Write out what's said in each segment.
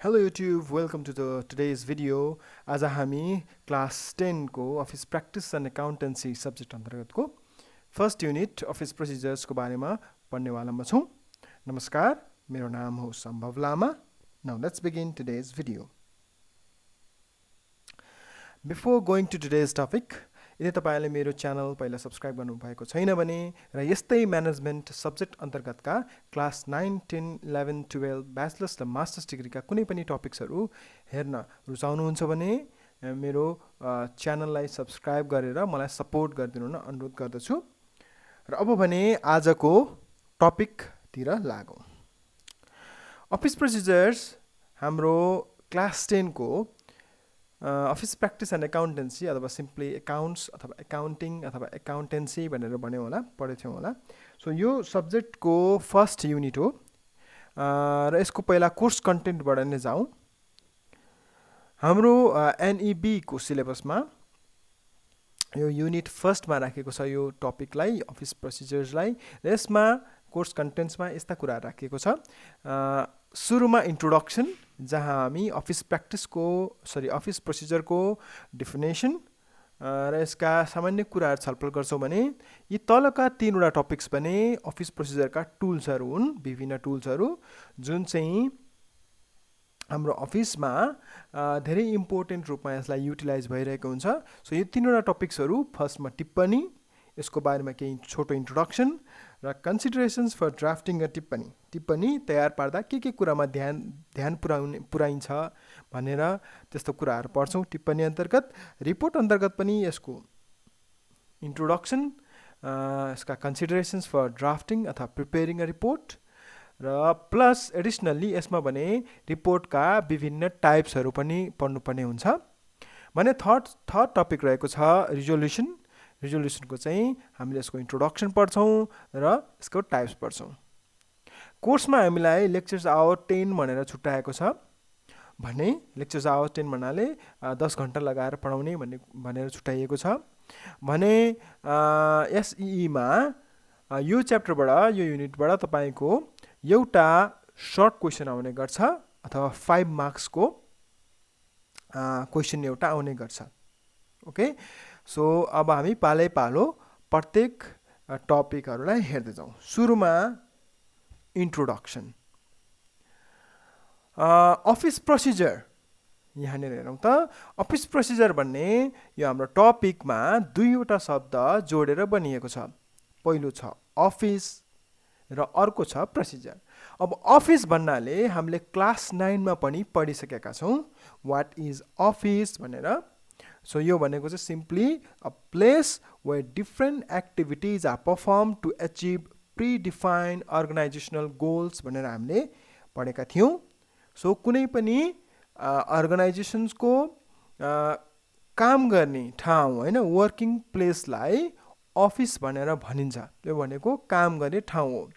Hello YouTube, welcome to today's video. आज हामी class 10 को office practice and accountancy subject अन्तर्गतको फर्स्ट युनिट अफिस प्रोसिजर्स को बारेमा पढ्नेवालामा छौं। नमस्कार, मेरो नाम हो सम्भव लामा. Now let's begin today's video. Before going to today's topic, यदि तपाईले मेरो च्यानल पहिला सब्स्क्राइब गर्नु भएको छैन भने र यस्तै म्यानेजमेन्ट सब्जेक्ट अन्तर्गतका क्लास 9, 10, 11, 12 ब्याचलर्स र मास्टर्स डिग्रीका कुनै पनि टपिक्सहरू हेर्न रुचाउनुहुन्छ भने मेरो च्यानललाई सब्स्क्राइब गरेर मलाई सपोर्ट गरिदिनु हुन अनुरोध गर्दछु। र अब भने आजको टपिकतिर लागौं। अफिस प्रोसिजर्स हाम्रो क्लास 10 को अफिस प्र्याक्टिस एन्ड एकाउन्टेन्सी अथवा सिम्पली एकाउन्ट्स अथवा एकाउन्टिङ अथवा एकाउन्टेन्सी भनेर भन्यो होला, पढेथ्यौं होला। सो यो सब्जेक्टको फर्स्ट युनिट हो र यसको पहिला कोर्स कन्टेन्टबाट नै जाउँ। हाम्रो एनईबी को सिलेबसमा यो युनिट फर्स्टमा राखेको छ यो टपिकलाई, अफिस प्रोसिजर्सलाई। र यसमा कोर्स कन्टेन्ट्समा यस्ता कुरा राखिएको छ। सुरुमा इन्ट्रोडक्सन, जहाँ हामी अफिस प्रोसिजरको डेफिनेसन र यसका सामान्य कुराहरू छलफल गर्छौं भने यी तलका तीनवटा टपिक्स पनि अफिस प्रोसिजरका टुल्सहरू हुन्, विभिन्न टुल्सहरू जुन चाहिँ हाम्रो अफिसमा धेरै इम्पोर्टेन्ट रूपमा यसलाई युटिलाइज भइरहेको हुन्छ। सो यो तीनवटा टपिक्सहरू, फर्स्टमा टिप्पणी, यसको बारेमा केही छोटो इन्ट्रोडक्सन र कन्सिडरेसन्स फर ड्राफ्टिङ र टिप्पणी तयार पार्दा के कुरामा ध्यान पुर्याइन्छ भनेर त्यस्तो कुराहरू पढ्छौं। टिप्पणी अन्तर्गत रिपोर्ट अन्तर्गत पनि यसको इन्ट्रोडक्सन, यसका कन्सिडरेसन्स फर ड्राफ्टिङ अथवा प्रिपेयरिङ अ रिपोर्ट र प्लस एडिसनल्ली यसमा भने रिपोर्टका विभिन्न टाइप्सहरू पनि पढ्नुपर्ने हुन्छ भने थर्ड टपिक रहेको छ रिजोल्युसन। रिजोल्युसनको चाहिँ हामीले यसको इन्ट्रोडक्सन पढ्छौं र यसको टाइप्स पढ्छौं। कोर्समा हामीलाई लेक्चर्स आवर 10 भनेर छुट्याएको छ भने लेक्चर्स आवर 10 भन्नाले 10 घण्टा लगाएर पढाउने भनेर छुट्याइएको छ भने एसईईमा यो च्याप्टरबाट, यो युनिटबाट तपाईको एउटा सर्ट क्वेशन आउने गर्छ अथवा 5 मार्क्सको क्वेशन एउटा आउने गर्छ। ओके, सो अब हामी पालै पालो प्रत्येक टपिकहरूलाई हेर्दै जाउँ। सुरुमा इन्ट्रोडक्सन। अफिस प्रोसिजर, यहाँनिर हेरौँ त। अफिस प्रोसिजर भन्ने यो हाम्रो टपिकमा दुईवटा शब्द जोडेर बनिएको छ। पहिलो छ अफिस र अर्को छ प्रोसिजर। अब अफिस भन्नाले हामीले क्लास 9 मा पनि पढिसकेका छौं व्हाट इज अफिस भनेर। सो यो भनेको चाहिँ simply a place where different activities are perform to achieve predefined organizational goals भनेर हामीले पढेका थियौं। सो कुनै पनि अर्गनाइजेसन्सको काम गर्ने ठाउँ हैन, वर्किङ प्लेसलाई अफिस भनेर भनिन्छ। त्यो भनेको काम गर्ने ठाउँ हो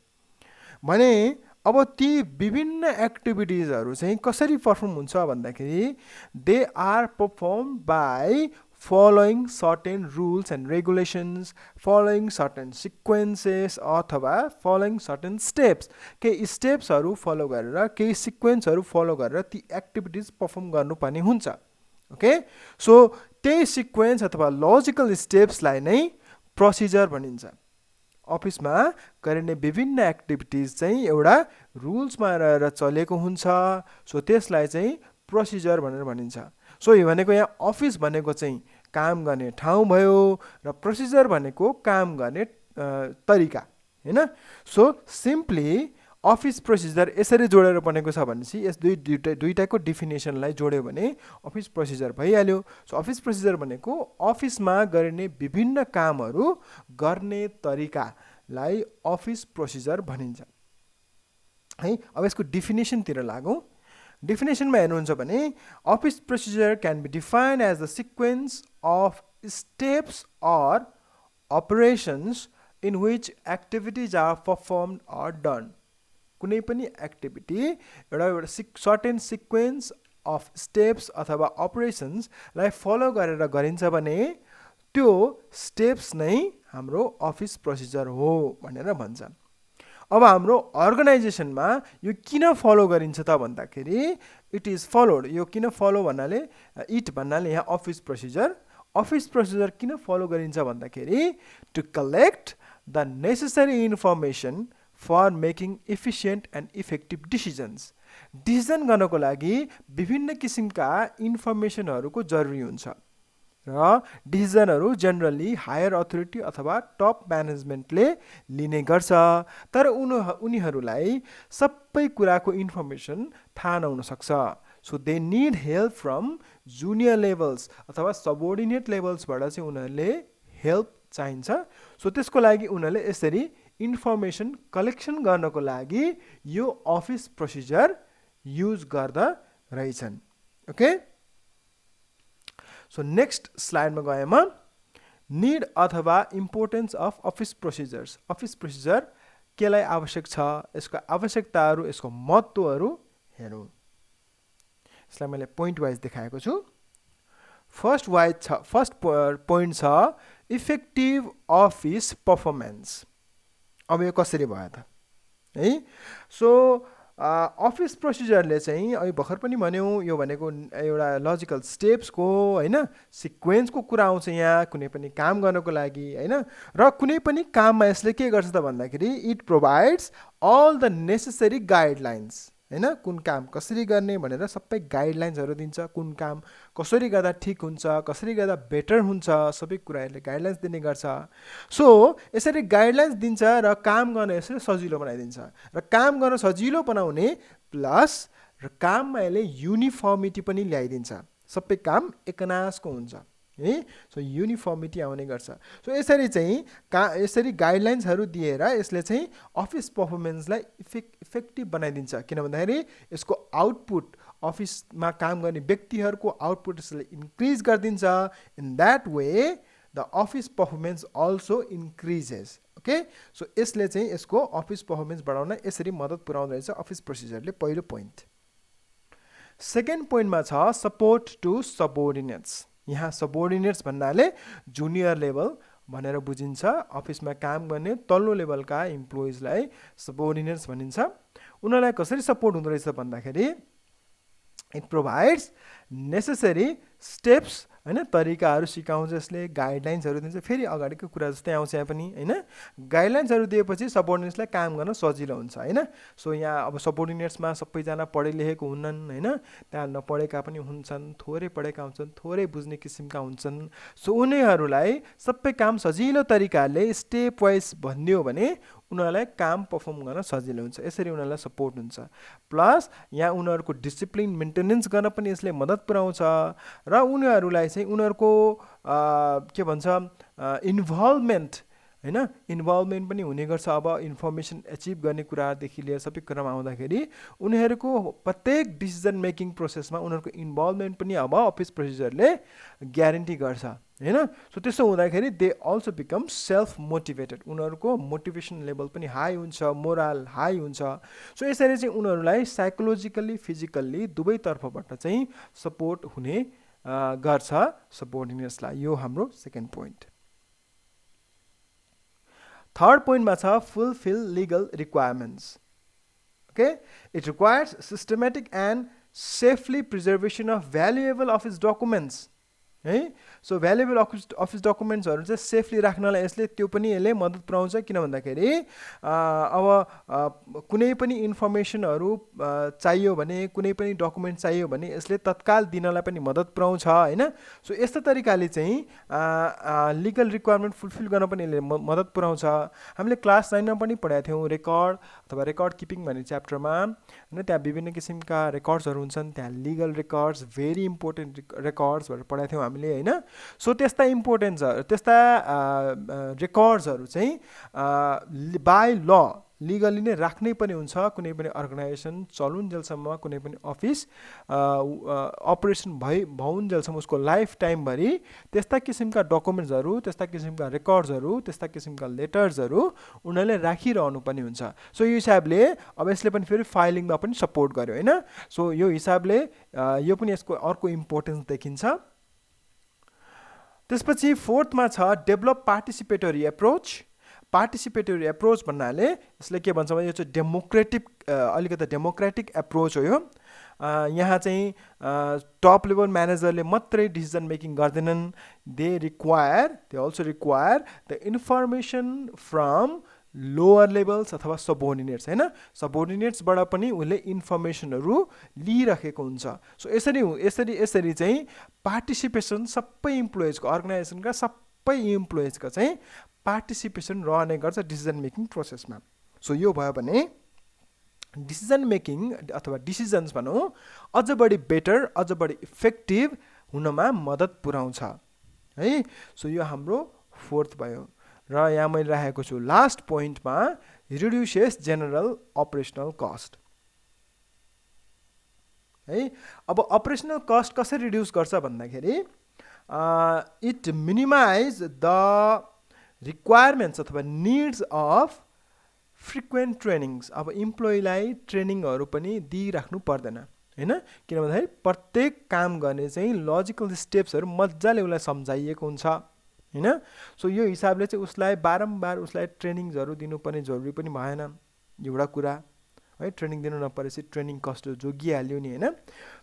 भने अब ती विभिन्न एक्टिभिटीजहरू चाहिँ कसरी परफर्म हुन्छ भन्दाखेरि they are perform by following certain rules and regulations, following certain sequences अथवा फलोइङ सर्टेन स्टेप्स। केही स्टेप्सहरू फलो गरेर, केही सिक्वेन्सहरू फलो गरेर ती एक्टिभिटीज परफर्म गर्नुपर्ने हुन्छ। ओके, सो त्यही सिक्वेन्स अथवा लजिकल स्टेप्सलाई नै प्रोसिजर भनिन्छ। अफिसमा गरिने विभिन्न एक्टिभिटीज चाहिँ एउटा रुल्समा रहेर चलेको हुन्छ। सो त्यसलाई चाहिँ प्रोसिजर भनेर भनिन्छ। सो यो भनेको यहाँ अफिस भनेको चाहिँ काम गर्ने ठाउँ भयो र प्रोसिजर भनेको काम गर्ने तरिका हैन। सो सिम्पली अफिस प्रोसिजर यसरी जोडेर बनेको छ भनेपछि यस दुईटाको डेफिनेसनलाई जोड्यो भने अफिस प्रोसिजर भइहाल्यो। सो अफिस प्रोसिजर भनेको अफिसमा गरिने विभिन्न कामहरू गर्ने तरिकालाई अफिस प्रोसिजर भनिन्छ है। अब यसको डेफिनेसनतिर लागौं। डेफिनेसनमा हेर्नुहुन्छ भने office procedure can be defined as the sequence of steps or operations in which activities are performed or done. कुनै पनि एक्टिभिटी एउटा सर्टेन सिक्वेन्स अफ स्टेप्स अथवा अपरेसन्सलाई फलो गरेर गरिन्छ भने त्यो स्टेप्स नै हाम्रो अफिस प्रोसिजर हो भनेर भन्छ। अब हाम्रो अर्गनाइजेसनमा यो किन फलो गरिन्छ त भन्दाखेरि इट इज फलोड। यो किन फलो भन्नाले इट भन्नाले यहाँ अफिस प्रोसिजर किन फलो गरिन्छ भन्दाखेरि to collect the necessary information for making efficient and effective decision गर्नको लागि विभिन्न किसिमका इन्फर्मेसनहरूको जरुरी हुन्छ र डिसिजनहरू जेनरली हायर अथोरिटी अथवा टप म्यानेजमेन्टले लिने गर्छ, तर उनीहरूलाई सबै कुराको इन्फर्मेसन थाहा नहुन सक्छ। So they need help from junior levels अथवा सबोर्डिनेट लेभल्सबाट चाहिँ उनीहरूले हेल्प चाहिन्छ। सो त्यसको लागि उनीहरूले यसरी इन्फर्मेसन कलेक्सन गर्नको लागि यो अफिस प्रोसिजर युज गर्दा रहेछन्। ओके, सो नेक्स्ट स्लाइडमा गएमा निड अथवा importance of office procedures. Office procedure केलाई आवश्यक छ, यसको आवश्यकताहरू, यसको महत्त्वहरू हेरौँ। यसलाई मैले पोइन्ट वाइज देखाएको छु। फर्स्ट पोइन्ट छ इफेक्टिभ अफिस पर्फर्मेन्स। अब यो कसरी भयो त है? सो अफिस प्रोसिजरले चाहिँ अहिले भर्खर पनि भन्यौँ यो भनेको एउटा लजिकल स्टेप्सको होइन सिक्वेन्सको कुरा आउँछ यहाँ कुनै पनि काम गर्नको लागि होइन। र कुनै पनि काममा यसले के गर्छ त भन्दाखेरि it provides all the necessary guidelines होइन, कुन काम कसरी गर्ने भनेर सबै गाइडलाइन्सहरू दिन्छ। कुन काम कसरी गर्दा ठिक हुन्छ, कसरी गर्दा बेटर हुन्छ, सबै कुराहरूले गाइडलाइन्स दिने गर्छ। सो यसरी गाइडलाइन्स दिन्छ र काम गर्न यसरी सजिलो बनाइदिन्छ। र काम गर्न सजिलो बनाउने प्लस र काममा यसले युनिफर्मिटी पनि ल्याइदिन्छ। सबै काम एकनासको हुन्छ है, सो युनिफर्मिटी आउने गर्छ। सो यसरी चाहिँ यसरी गाइडलाइन्सहरू दिएर यसले चाहिँ अफिस पर्फर्मेन्सलाई इफेक्टिभ बनाइदिन्छ। किन भन्दाखेरि यसको आउटपुट अफिसमा काम गर्ने व्यक्तिहरूको आउटपुट यसले इन्क्रिज गरिदिन्छ। In that way the office performance also increases. Okay, so यसले चाहिँ यसको अफिस पर्फर्मेन्स बढाउन यसरी मद्दत पुर्याउँदो रहेछ अफिस प्रोसिजरले। पहिलो पोइन्ट। सेकेन्ड पोइन्टमा छ सपोर्ट टु सबोर्डिनेट्स। यहाँ सबोर्डिनेट्स भन्नाले जुनियर लेभल भनेर बुझिन्छ। अफिसमा काम गर्ने तल्लो लेभलका इम्प्लोइजलाई सबोर्डिनेट्स भनिन्छ। उनीहरूलाई कसरी सपोर्ट हुँदो रहेछ भन्दाखेरि इट प्रोभाइड्स नेसेसरी स्टेप्स होइन, तरिकाहरू सिकाउँछ यसले, गाइडलाइन्सहरू दिन्छ। फेरि अगाडिको कुरा जस्तै आउँछ यहाँ पनि होइन। गाइडलाइन्सहरू दिएपछि सबोर्डिनेट्सलाई काम गर्न सजिलो हुन्छ होइन। सो यहाँ अब सबोर्डिनेट्समा सबैजना पढे लेखेको हुन्नन् होइन, त्यहाँ नपढेका पनि हुन्छन्, थोरै पढेका हुन्छन्, थोरै बुझ्ने किसिमका हुन्छन्। सो उनीहरूलाई सबै काम सजिलो तरिकाले स्टेप वाइज भनिदियो भने उनीहरूलाई काम पर्फर्म गर्न सजिलो हुन्छ। यसरी उनीहरूलाई सपोर्ट हुन्छ। प्लस यहाँ उनीहरूको डिसिप्लिन मेन्टेनेन्स गर्न पनि यसले मद्दत पुर्याउँछ र उनीहरूलाई चाहिँ उनीहरूको के भन्छ इन्भल्भमेन्ट होइन, इन्भल्भमेन्ट पनि हुने गर्छ। अब इन्फर्मेसन एचिभ गर्ने कुरादेखि लिएर सबै कुरामा आउँदाखेरि उनीहरूको प्रत्येक डिसिजन मेकिङ प्रोसेसमा उनीहरूको इन्भल्भमेन्ट पनि अब अफिस प्रोसिजरले ग्यारेन्टी गर्छ होइन। सो त्यसो हुँदाखेरि they also become self motivated. उनीहरूको मोटिभेसन लेभल पनि हाई हुन्छ, मोरल हाई हुन्छ। सो यसरी चाहिँ उनीहरूलाई साइकोलोजिकल्ली फिजिकल्ली दुवैतर्फबाट चाहिँ सपोर्ट हुने गर्छ सबोर्डिनेट्सलाई। यो हाम्रो सेकेन्ड पोइन्ट। थर्ड पोइन्टमा छ fulfil legal requirements. Okay, it requires systematic and safely preservation of valuable office documents है। सो भ्यालुएबल अफिस डकुमेन्ट्सहरू चाहिँ सेफली राख्नलाई यसले त्यो पनि यसले मद्दत पुर्याउँछ। किन भन्दाखेरि अब कुनै पनि इन्फर्मेसनहरू चाहियो भने, कुनै पनि डकुमेन्ट चाहियो भने यसले तत्काल दिनलाई पनि मद्दत पुर्याउँछ होइन। सो यस्तो तरिकाले चाहिँ लिगल रिक्वायरमेन्ट फुलफिल गर्न पनि यसले मद्दत पुर्याउँछ। हामीले क्लास 9मा पनि पढाएको थियौँ रेकर्ड अथवा रेकर्ड किपिङ भन्ने च्याप्टरमा होइन। त्यहाँ विभिन्न किसिमका रेकर्ड्सहरू हुन्छन्, त्यहाँ लिगल रेकर्ड्स, भेरी इम्पोर्टेन्ट रेकर्ड्सहरू पढाएको थियौँ हामीले होइन। सो त्यस्ता इम्पोर्टेन्ट्स त्यस्ता रेकर्ड्सहरू चाहिँ बाई ल लिगली नै राख्नै पनि हुन्छ। कुनै पनि अर्गनाइजेसन चलुन्जेलसम्म, कुनै पनि अफिस अपरेसन भउन्जेलसम्म उसको लाइफ टाइमभरि त्यस्ता किसिमका डकुमेन्ट्सहरू, त्यस्ता किसिमका रेकर्ड्सहरू, त्यस्ता किसिमका लेटर्सहरू उनीहरूले राखिरहनु पनि हुन्छ। सो यो हिसाबले अब यसले पनि फेरि फाइलिङमा पनि सपोर्ट गर्यो होइन। सो यो हिसाबले यो पनि यसको अर्को इम्पोर्टेन्स देखिन्छ। त्यसपछि फोर्थमा छ develop participatory approach participatory approach भन्नाले यसले के भन्छ भने यो चाहिँ अलिकति डेमोक्रेटिक एप्रोच हो यो। यहाँ चाहिँ टप लेभल म्यानेजरले मात्रै डिसिजन मेकिङ गर्दैनन्, they also require the information from lower levels अथवा सबोर्डिनेट्स, होइन, सबोर्डिनेट्सबाट पनि उसले इन्फर्मेसनहरू लिइराखेको हुन्छ। सो यसरी चाहिँ पार्टिसिपेसन सबै इम्प्लोइजको, अर्गनाइजेसनका सबै इम्प्लोइजको चाहिँ पार्टिसिपेसन रहने गर्छ डिसिजन मेकिङ प्रोसेसमा। सो यो भयो भने डिसिजन मेकिङ अथवा डिसिजन्स भनौँ अझ बढी बेटर, अझ बढी इफेक्टिभ हुनमा मद्दत पुर्याउँछ है। सो यो हाम्रो 4th भयो। र यहाँ मैले राखेको छु लास्ट पोइन्टमा रिड्युसेस जेनरल अपरेसनल कस्ट है। अब अपरेसनल कस्ट कसरी रिड्युस गर्छ भन्दाखेरि इट मिनिमाइज द रिक्वायरमेन्ट्स अथवा निड्स अफ फ्रिक्वेन्ट ट्रेनिङ्स। अब इम्प्लोइलाई ट्रेनिङहरू पनि दिइराख्नु पर्दैन, होइन, किन भन्दाखेरि प्रत्येक काम गर्ने चाहिँ लजिकल स्टेप्सहरू मजाले उसलाई सम्झाइएको हुन्छ, होइन। सो यो हिसाबले चाहिँ उसलाई बारम्बार उसलाई ट्रेनिङ्सहरू दिनुपर्ने जरुरी पनि भएन, एउटा कुरा है। ट्रेनिङ दिनु नपरेपछि ट्रेनिङ कस्ट जोगिहाल्यो नि, होइन।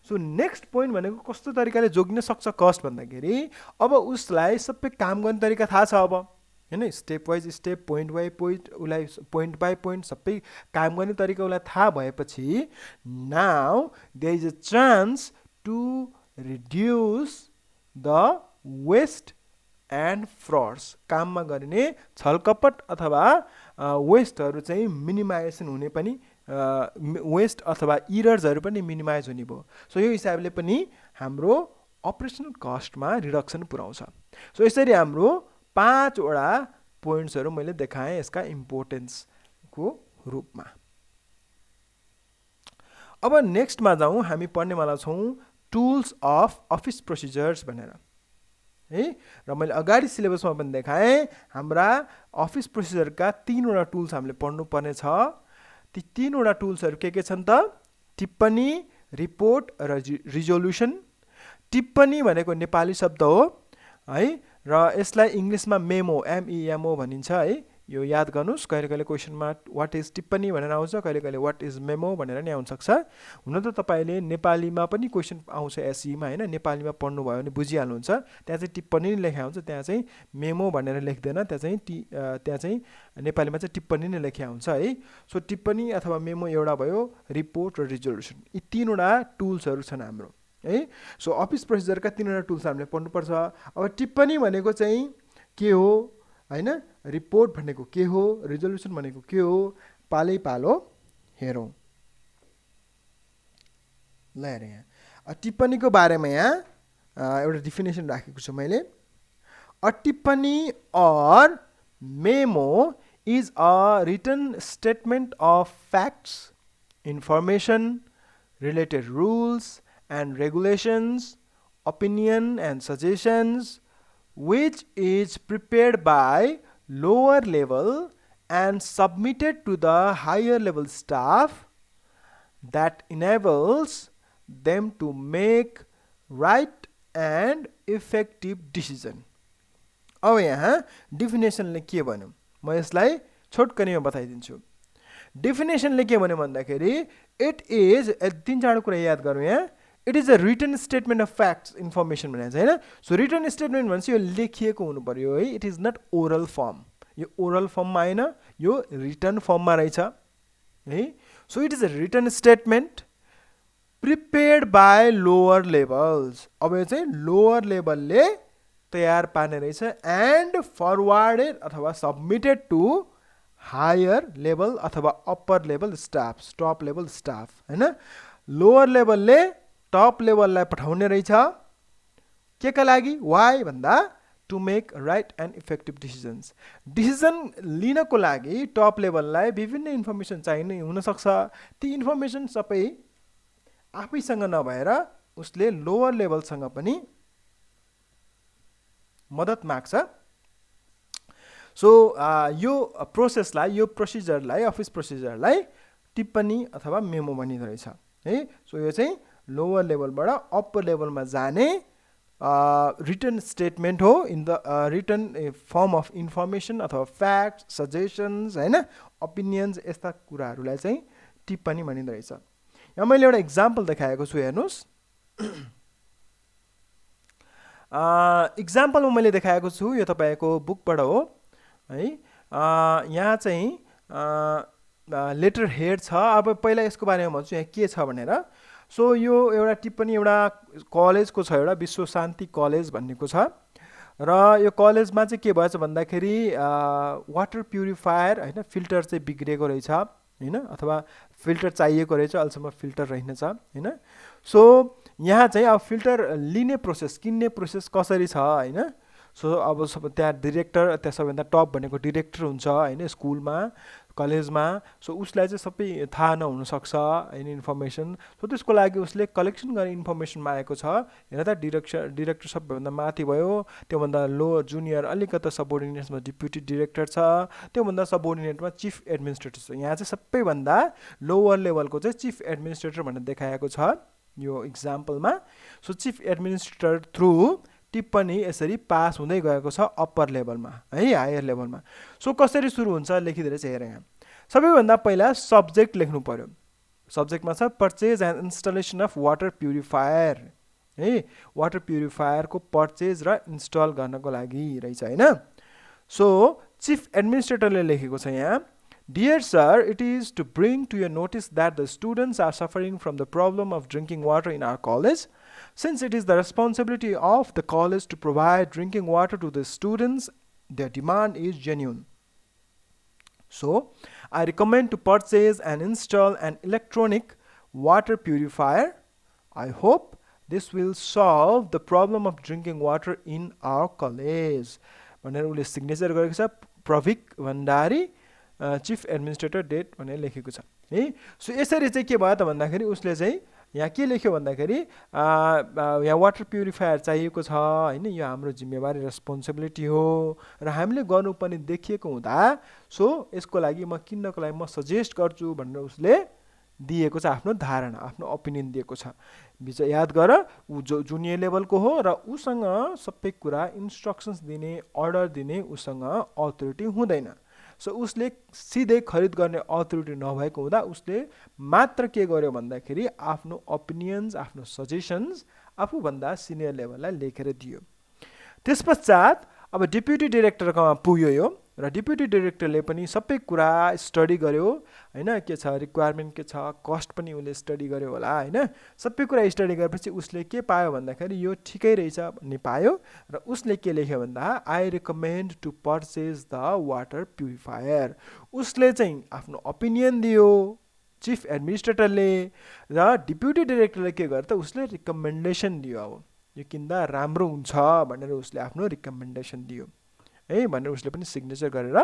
सो नेक्स्ट पोइन्ट भनेको कस्तो तरिकाले जोगिन सक्छ कस्ट भन्दाखेरि अब उसलाई सबै काम गर्ने तरिका थाहा छ, अब होइन, step wise step, point by point उसलाई पोइन्ट बाई पोइन्ट सबै काम गर्ने तरिका उसलाई थाहा भएपछि now there is a chance to reduce the waste and frauds. काममा गरिने छलकपट अथवा वेस्टहरू चाहिँ मिनिमाइजेसन हुने पनि, वेस्ट अथवा इरर्सहरू पनि मिनिमाइज हुने भयो। सो यो हिसाबले पनि हाम्रो अपरेसनल कस्टमा रिडक्सन पुर्याउँछ। सो यसरी हाम्रो 5वटा पोइन्ट्सहरू मैले देखाएँ यसका इम्पोर्टेन्सको रूपमा। अब नेक्स्टमा जाउँ, हामी पढ्नेवाला छौँ टुल्स अफ अफिस प्रोसिजर्स भनेर है। र मैले अगाडि सिलेबसमा पनि देखाएँ हाम्रा अफिस प्रोसिजरका 3वटा टुल्स हामीले पढ्नुपर्ने छ। ती 3वटा टुल्सहरू के छन् त? टिप्पणी, रिपोर्ट र रिजोल्युसन। टिप्पणी भनेको नेपाली शब्द हो है, र यसलाई इङ्ग्लिसमा मेमो, MEMO भनिन्छ है। यो याद गर्नुहोस्, कहिले कहिले क्वेसनमा वाट इज टिप्पणी भनेर आउँछ, कहिले कहिले वाट इज मेमो भनेर नि आउन सक्छ। हुन त तपाईँले नेपालीमा पनि क्वेसन आउँछ एसईमा, होइन, नेपालीमा पढ्नुभयो भने बुझिहाल्नुहुन्छ। त्यहाँ चाहिँ टिप्पणी नै लेखा हुन्छ, त्यहाँ चाहिँ मेमो भनेर लेख्दैन, त्यहाँ चाहिँ नेपालीमा चाहिँ टिप्पणी नै लेखा हुन्छ है। सो टिप्पणी अथवा मेमो एउटा भयो, रिपोर्ट र रिजोल्युसन, यी 3वटा टुल्सहरू छन् हाम्रो है। सो अफिस प्रोसिजरका 3वटा टुल्स हामीले पढ्नुपर्छ। अब टिप्पणी भनेको चाहिँ के हो, होइन, रिपोर्ट भनेको के हो, रिजोल्युसन भनेको के हो, पालै पालो हेरौँ। ल हेर, यहाँ टिप्पणीको बारेमा यहाँ एउटा डिफिनेसन राखेको छु मैले। अ टिप्पणी or memo is a written statement of facts, information, related rules and regulations, opinion and suggestions, which is prepared by lower level and submitted to the higher level staff, that enables them to make right and effective decision. अब यहाँ डिफिनेसनले के भन्यो म यसलाई छोटकरीमा बताइदिन्छु। डिफिनेसनले के भन्यो भन्दाखेरि इट इज 3-4 कुरा याद गरौँ यहाँ। It is a written statement of facts, information भनेको छ, होइन। सो रिटन स्टेटमेन्ट भनेपछि यो लेखिएको हुनु पर्यो है। It is not oral form, यो ओरल फर्ममा होइन, यो रिटन फर्ममा रहेछ है। So it is a written statement prepared by lower levels. अब यो चाहिँ लोअर लेभलले तयार पार्ने रहेछ, एन्ड फरवार्डेड अथवा सबमिटेड टु हायर लेभल अथवा upper level staff, top level staff, होइन। लोअर लेभलले टप लेभललाई पठाउने रहेछ, के का लागि? वाइ भन्दा to make right and effective decisions. Decision लिनको लागि टप लेभललाई विभिन्न इन्फर्मेसन चाहिने हुनसक्छ। ती इन्फर्मेसन सबै आफैसँग नभएर उसले लोअर लेभलसँग पनि मद्दत माग्छ। सो यो प्रोसेसलाई, यो प्रोसिजरलाई, अफिस प्रोसिजरलाई टिप्पणी अथवा मेमो भनिँदो रहेछ है। सो यो चाहिँ लोअर लेभलबाट अप्पर लेभलमा जाने रिटन स्टेटमेन्ट हो in the written form of information अथवा फ्याक्ट सजेसन्स होइन ओपिनियन्स यस्ता कुराहरूलाई चाहिँ टिप्पणी भनिँदो रहेछ। यहाँ मैले एउटा इक्जाम्पल देखाएको छु हेर्नुहोस्। इक्जाम्पलमा मैले देखाएको छु यो तपाईँको बुकबाट हो है। यहाँ चाहिँ लेटर हेड छ। अब पहिला यसको बारेमा भन्छु यहाँ के छ भनेर। सो यो एउटा टिप्पणी एउटा कलेजको छ, एउटा विश्व शान्ति कलेज भन्नेको छ र यो कलेजमा चाहिँ के भएछ भन्दाखेरि वाटर प्युरिफायर होइन फिल्टर चाहिँ बिग्रेको रहेछ होइन, अथवा फिल्टर चाहिएको रहेछ, अहिलेसम्म फिल्टर रहेनछ होइन। सो यहाँ चाहिँ अब फिल्टर लिने प्रोसेस किन्ने प्रोसेस कसरी छ होइन। सो अब त्यहाँ डिरेक्टर, त्यहाँ सबैभन्दा टप भनेको डिरेक्टर हुन्छ होइन स्कुलमा कलेजमा। सो उसलाई चाहिँ सबै थाहा नहुनसक्छ होइन इन्फर्मेसन। सो त्यसको लागि उसले कलेक्सन गर्ने इन्फर्मेसन मागेको छ। हेर त डिरेक्टर सबैभन्दा माथि भयो, त्योभन्दा लो जुनियर अलिकति सबोर्डिनेट्समा डिप्युटी डिरेक्टर छ, त्योभन्दा सबोर्डिनेटमा चिफ एडमिनिस्ट्रेटर छ। यहाँ चाहिँ सबैभन्दा लोवर लेभलको चाहिँ चिफ एडमिनिस्ट्रेटर भनेर देखाएको छ यो इक्जाम्पलमा। सो चिफ एडमिनिस्ट्रेटर थ्रु टिप्पणी यसरी पास हुँदै गएको छ अप्पर लेभलमा है, हायर लेभलमा। सो कसरी सुरु हुन्छ लेखिदिएर चाहिँ हेर यहाँ। सबैभन्दा पहिला सब्जेक्ट लेख्नु पर्यो। सब्जेक्टमा छ purchase and installation of water purifier है, वाटर प्युरिफायरको पर्चेज र इन्स्टल गर्नको लागि रहेछ होइन। सो चिफ एडमिनिस्ट्रेटरले लेखेको छ यहाँ, Dear sir, it is to bring to your notice that the students are suffering from the problem of drinking water in our college. Since it is the responsibility of the college to provide drinking water to the students, their demand is genuine. So, I recommend to purchase and install an electronic water purifier. I hope this will solve the problem of drinking water in our college. भनेर उसले signature गरेको छ, प्रभिक Bhandari chief administrator date भनेर लेखेको छ है। So यसरी चाहिँ के भयो त भन्दाखेरि उसले चाहिँ यहाँ के लेख्यो भन्दाखेरि यहाँ वाटर प्युरिफायर चाहिएको छ होइन, यो हाम्रो जिम्मेवारी रेस्पोन्सिबिलिटी हो र हामीले गर्नुपर्ने देखिएको हुँदा सो यसको लागि म किन्नको लागि म सजेस्ट गर्छु भनेर उसले दिएको छ, आफ्नो धारणा आफ्नो ओपिनियन दिएको छ। विजय याद गर ऊ जो जुनियर लेभलको हो र उसँग सबै कुरा इन्स्ट्रक्सन्स दिने अर्डर दिने उसँग अथोरिटी हुँदैन। सो उसले सिधै खरिद गर्ने अथोरिटी नभएको हुँदा उसले मात्र के गर्यो भन्दाखेरि आफ्नो ओपिनियन्स आफ्नो सजेसन्स आफूभन्दा सिनियर लेभललाई लेखेर दियो। त्यस पश्चात अब डिप्युटी डिरेक्टरकोमा पुग्यो यो र डिप्युटी डिरेक्टरले पनि सबै कुरा स्टडी गर्यो होइन, के छ रिक्वायरमेन्ट के छ कस्ट पनि उसले स्टडी गर्यो होला होइन। सबै कुरा स्टडी गरेपछि उसले के पायो भन्दाखेरि यो ठिकै रहेछ भन्ने पायो र उसले के लेख्यो भन्दा I recommend to purchase the water purifier. उसले चाहिँ आफ्नो ओपिनियन दियो चिफ एडमिनिस्ट्रेटरले र डिप्युटी डिरेक्टरले के गर्यो त उसले रिकमेन्डेसन दियो। अब यो किन्दा राम्रो हुन्छ भनेर उसले आफ्नो रिकमेन्डेसन दियो है भनेर उसले पनि सिग्नेचर गरेर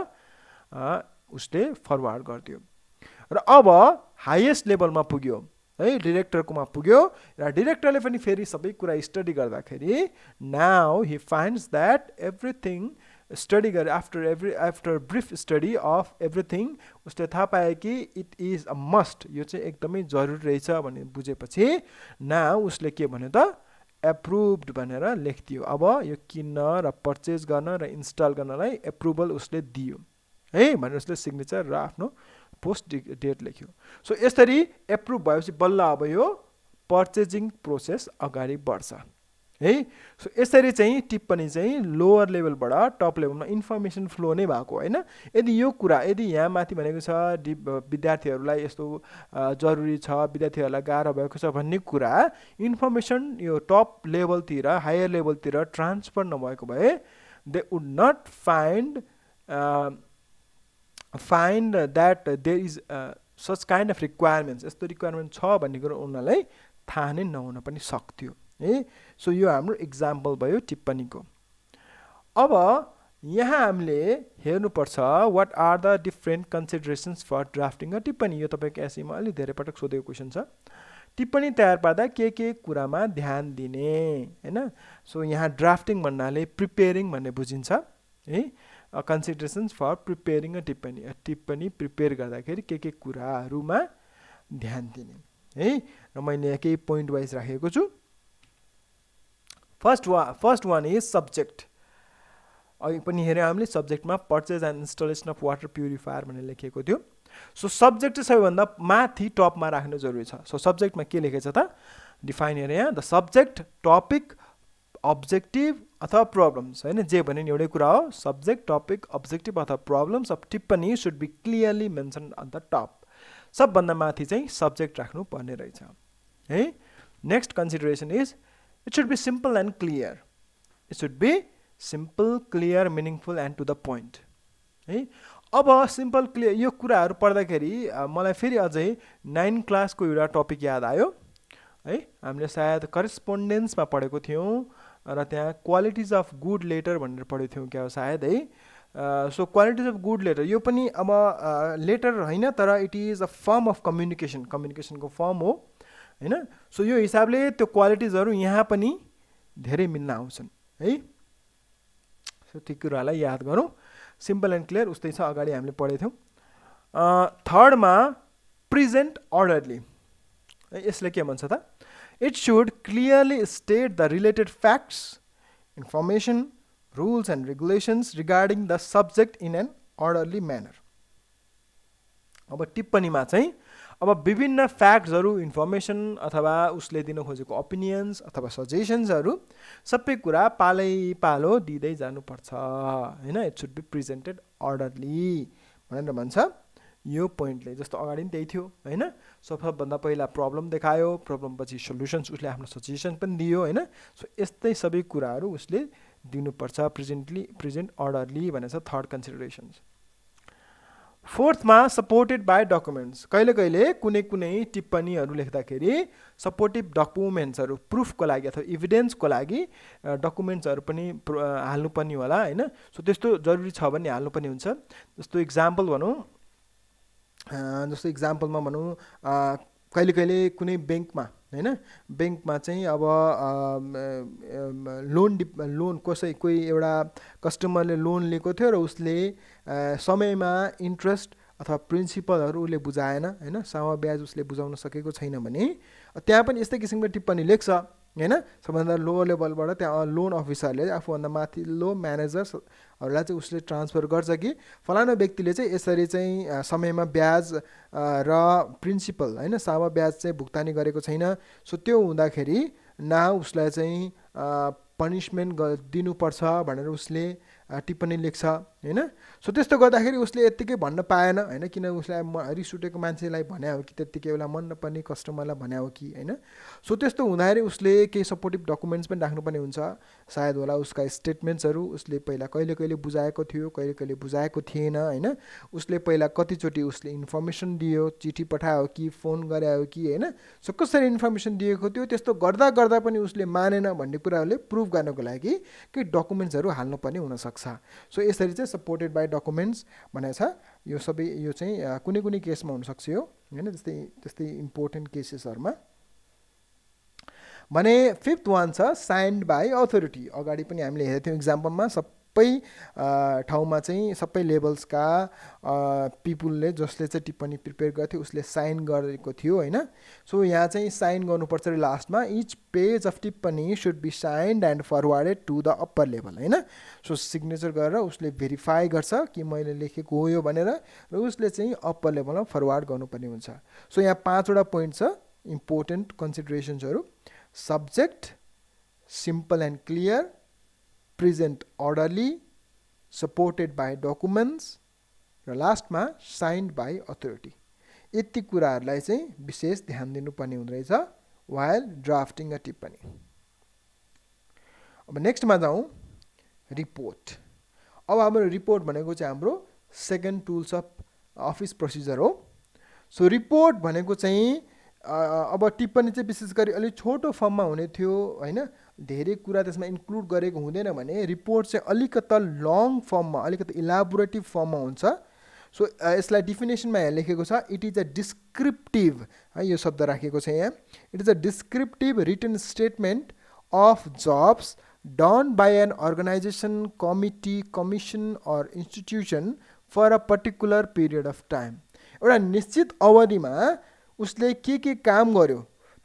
उसले फरवार्ड गरिदियो। र अब हाइएस्ट लेभलमा पुग्यो है, डिरेक्टरकोमा पुग्यो र डिरेक्टरले पनि फेरि सबै कुरा स्टडी गर्दाखेरि now he finds that everything study गरे after brief study of everything उसले थाहा पायो कि इट इज अ मस्ट, यो चाहिँ एकदमै जरुरी रहेछ भन्ने बुझेपछि नाउ उसले के भन्यो त एप्रुभड भनेर लेखिदियो। अब यो किन्न र पर्चेज गर्न र इन्स्टल गर्नलाई एप्रुभल उसले दियो है भनेर उसले सिग्नेचर र आफ्नो पोस्ट डेट लेख्यो। सो यसरी एप्रुभ भएपछि बल्ल अब यो पर्चेजिङ प्रोसेस अगाडि बढ्छ है। सो यसरी चाहिँ टिप्पणी चाहिँ लोवर लेभलबाट टप लेभलमा इन्फर्मेसन फ्लो नै भएको होइन। यदि यो कुरा यदि यहाँ माथि भनेको छ विद्यार्थीहरूलाई यस्तो जरुरी छ विद्यार्थीहरूलाई गाह्रो भएको छ भन्ने कुरा इन्फर्मेसन यो टप लेभलतिर हायर लेभलतिर ट्रान्सफर नभएको भए they would not find that there is such kind of requirements, यस्तो रिक्वायरमेन्ट छ भन्ने कुरो उनीहरूलाई थाहा नै नहुन पनि सक्थ्यो है। सो यो हाम्रो इक्जाम्पल भयो टिप्पणीको। अब यहाँ हामीले हेर्नुपर्छ what are the different considerations for drafting a टिप्पणी। यो तपाईँको एसईमा अलि धेरै पटक सोधेको क्वेसन छ। टिप्पणी तयार पार्दा के कुरामा ध्यान दिने होइन। सो यहाँ ड्राफ्टिङ भन्नाले प्रिपेयरिङ भन्ने बुझिन्छ है। कन्सिडरेसन्स फर प्रिपेयरिङ अ टिप्पणी, टिप्पणी प्रिपेयर गर्दाखेरि के कुराहरूमा ध्यान दिने है। र मैले यहाँ केही पोइन्ट वाइज राखेको छु। First one is subject. अघि पनि हेऱ्यौँ हामीले सब्जेक्टमा purchase and installation of water purifier भनेर लेखिएको थियो। सो सब्जेक्ट चाहिँ सबैभन्दा माथि टपमा राख्नु जरुरी छ। सो सब्जेक्टमा के लेखेको छ त, डिफाइन हेरेँ यहाँ, द सब्जेक्ट, टपिक, अब्जेक्टिभ अथवा प्रब्लम्स, होइन जे भने नि एउटै कुरा हो। सब्जेक्ट, टपिक, अब्जेक्टिभ अथवा प्रब्लम्स अफ टिप्पणी should be clearly mention on the top. सबभन्दा माथि चाहिँ सब्जेक्ट राख्नु पर्ने रहेछ है। Next consideration is it should be simple and clear. It should be simple, clear, meaningful and to the point है। अब सिम्पल क्लियर यो कुराहरू पढ्दाखेरि मलाई फेरि अझै 9 क्लासको एउटा टपिक याद आयो है। हामीले सायद करेस्पोन्डेन्समा पढेको थियौँ र त्यहाँ क्वालिटिज अफ गुड लेटर भनेर पढेको थियौँ क्या सायद है। So qualities of good letter, यो पनि अब लेटर होइन तर it is a form of communication, कम्युनिकेसनको फर्म हो होइन। सो यो हिसाबले त्यो क्वालिटिजहरू यहाँ पनि धेरै मिल्न आउँछन् है। सो ती कुरालाई याद गरौँ। सिम्पल एन्ड क्लियर उस्तै छ, अगाडि हामीले पढेको थियौँ। थर्डमा प्रेजेन्ट अर्डरली, यसले के भन्छ त, it should clearly state the related facts, information, rules and regulations regarding the subject in an orderly manner. अब टिप्पणीमा चाहिँ अब विभिन्न फ्याक्ट्सहरू, इन्फर्मेसन अथवा उसले दिन खोजेको ओपिनियन्स अथवा सजेसन्सहरू सबै कुरा पालै पालो दिँदै जानुपर्छ होइन। इट सुड बी प्रेजेन्टेड अर्डरली भनेर भन्छ यो पोइन्टले। जस्तो अगाडि पनि त्यही थियो होइन। सबभन्दा पहिला प्रब्लम देखायो, प्रब्लम पछि सोल्युसन्स, उसले आफ्नो सजेसन पनि दियो होइन। सो यस्तै सबै कुराहरू उसले दिनुपर्छ, प्रेजेन्ट अर्डरली भनेर छ थर्ड कन्सिडरेसन्स। फोर्थमा सपोर्टेड बाई डकुमेन्ट्स। कहिले कहिले कुनै कुनै टिप्पणीहरू लेख्दाखेरि सपोर्टिभ डकुमेन्ट्सहरू, प्रुफको लागि अथवा इभिडेन्सको लागि डकुमेन्ट्सहरू पनि हाल्नुपर्ने होला होइन। सो त्यस्तो जरुरी छ भने हाल्नुपर्ने हुन्छ। जस्तो इक्जाम्पल भनौँ, जस्तो इक्जाम्पलमा भनौँ कहिले कहिले कुनै ब्याङ्कमा होइन, ब्याङ्कमा चाहिँ अब लोन कोही एउटा कस्टमरले लोन लिएको थियो र उसले समयमा इन्ट्रेस्ट अथवा प्रिन्सिपलहरू उसले बुझाएन होइन, सामा ब्याज उसले बुझाउन सकेको छैन भने त्यहाँ पनि यस्तै किसिमको टिप्पणी लेख्छ होइन। सबभन्दा लो लेभलबाट त्यहाँ लोन अफिसरले आफूभन्दा माथिल्लो म्यानेजर्सहरूलाई चाहिँ उसले ट्रान्सफर गर्छ कि फलाना व्यक्तिले चाहिँ यसरी चाहिँ समयमा ब्याज र प्रिन्सिपल होइन, सामा ब्याज चाहिँ भुक्तानी गरेको छैन। सो त्यो हुँदाखेरि न उसलाई चाहिँ पनिसमेन्ट दिनुपर्छ भनेर उसले टिप्पणी लेख्छ होइन। सो त्यस्तो गर्दाखेरि उसले यत्तिकै भन्न पाएन होइन, किन उसलाई रिस उठेको मान्छेलाई भने हो कि त्यत्तिकै उसलाई मन नपर्ने कस्टमरलाई भने हो कि होइन। सो त्यस्तो हुँदाखेरि उसले केही सपोर्टिभ डकुमेन्ट्स पनि राख्नुपर्ने हुन्छ। सायद होला उसका स्टेटमेन्ट्सहरू, उसले पहिला कहिले कहिले बुझाएको थियो, कहिले कहिले बुझाएको थिएन होइन। उसले पहिला कतिचोटि उसले इन्फर्मेसन दियो, चिठी पठायो कि फोन गरायो कि होइन। सो कसरी इन्फर्मेसन दिएको थियो, त्यस्तो गर्दा गर्दा पनि उसले मानेन भन्ने कुराहरूले प्रुभ गर्नको लागि केही डकुमेन्ट्सहरू हाल्नुपर्ने हुनसक्छ। सो यसरी चाहिँ सपोर्टेड बाई डकुमेन्ट्स भनेको छ। यो सबै यो चाहिँ कुनै कुनै केसमा हुनसक्छ यो होइन, त्यस्तै इम्पोर्टेन्ट केसेसहरूमा। भने फिफ्थ वान छ साइन्ड बाई अथोरिटी। अगाडि पनि हामीले हेरेको थियौँ इक्जाम्पलमा, सबै ठाउँमा चाहिँ सबै लेभल्सका पिपुलले जसले चाहिँ टिप्पणी प्रिपेयर गर्थ्यो उसले साइन गरेको थियो होइन। सो यहाँ चाहिँ साइन गर्नुपर्छ लास्टमा, इच पेज अफ टिप्पणी should be signed and forwarded to the upper level होइन। सो सिग्नेचर गरेर उसले भेरिफाई गर्छ कि मैले लेखेको हो यो भनेर, र उसले चाहिँ अप्पर लेभलमा फरवार्ड गर्नुपर्ने हुन्छ। सो यहाँ 5वटा पोइन्ट छ इम्पोर्टेन्ट कन्सिडरेसन्सहरू। Subject, simple and clear, present orderly, supported by documents र लास्टमा साइन्ड बाई अथोरिटी। यति कुराहरूलाई चाहिँ विशेष ध्यान दिनुपर्ने हुँदोरहेछ वाइल ड्राफ्टिङ अ टिप्पणी। अब नेक्स्टमा जाउँ, रिपोर्ट। अब हाम्रो रिपोर्ट भनेको चाहिँ हाम्रो second tools of office procedure हो। सो रिपोर्ट भनेको चाहिँ अब टिप्पणी चाहिँ विशेष गरी अलिक छोटो फर्ममा हुने थियो होइन, धेरै कुरा त्यसमा इन्क्लुड गरेको हुँदैन भने रिपोर्ट चाहिँ अलिकता लङ फर्ममा, अलिकति इलाबोरेटिभ फर्ममा हुन्छ। सो यसलाई डिफिनेसनमा यहाँ लेखेको छ, इट इज अ डिस्क्रिप्टिभ है, यो शब्द राखेको छ यहाँ। It is a descriptive written statement of jobs done by an organisation, committee, commission or institution for a particular period of time. एउटा निश्चित अवधिमा उसले के काम गर्यो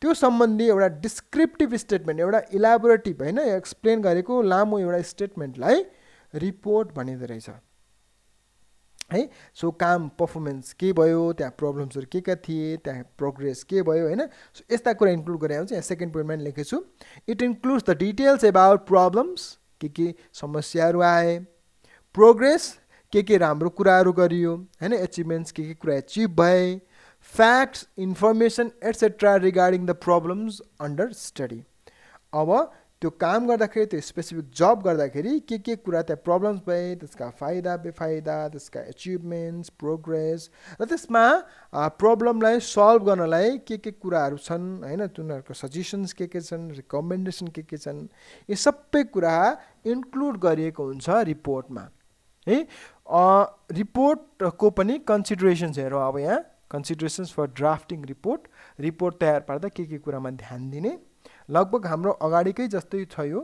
त्यो सम्बन्धी एउटा डिस्क्रिप्टिभ स्टेटमेन्ट, एउटा इलाबोरेटिभ हैन एक्सप्लेन गरेको लामो एउटा स्टेटमेन्टलाई रिपोर्ट भनिँदो रहेछ है। सो काम पर्फर्मेन्स के भयो, त्यहाँ प्रब्लम्सहरू के थिए, त्यहाँ प्रोग्रेस के भयो हैन। सो यस्ता कुरा इन्क्लुड गरेर आउँछ। यहाँ सेकेन्ड पोइन्टमा लेखेको छु, it includes the details about problems, के समस्याहरू आए, प्रोग्रेस के राम्रो कुराहरू गरियो हैन, अचिभमेन्ट्स के कुरा एचिभ भए, facts information etcetera regarding the problems under study. अब त्यो काम गर्दाखेरि, त्यो स्पेसिफिक जब गर्दाखेरि के कुरा त्यहाँ प्रब्लम्स भए, त्यसका फाइदा बेफाइदा, त्यसका एचिभमेन्ट्स, प्रोग्रेस, र त्यसमा प्रब्लमलाई सल्भ गर्नलाई के कुराहरू छन् हैन, तिनीहरूको सजेसन्स के छन्, रिकमेन्डेसन के छन्, यो सबै कुरा इन्क्लुड गरिएको हुन्छ रिपोर्टमा है। रिपोर्टको पनि कन्सिडरेसन्स हेरौँ। अब यहाँ कन्सिडरेसन्स फर ड्राफ्टिङ रिपोर्ट तयार पार्दा के कुरामा ध्यान दिने। लगभग हाम्रो अगाडिकै जस्तै छ यो,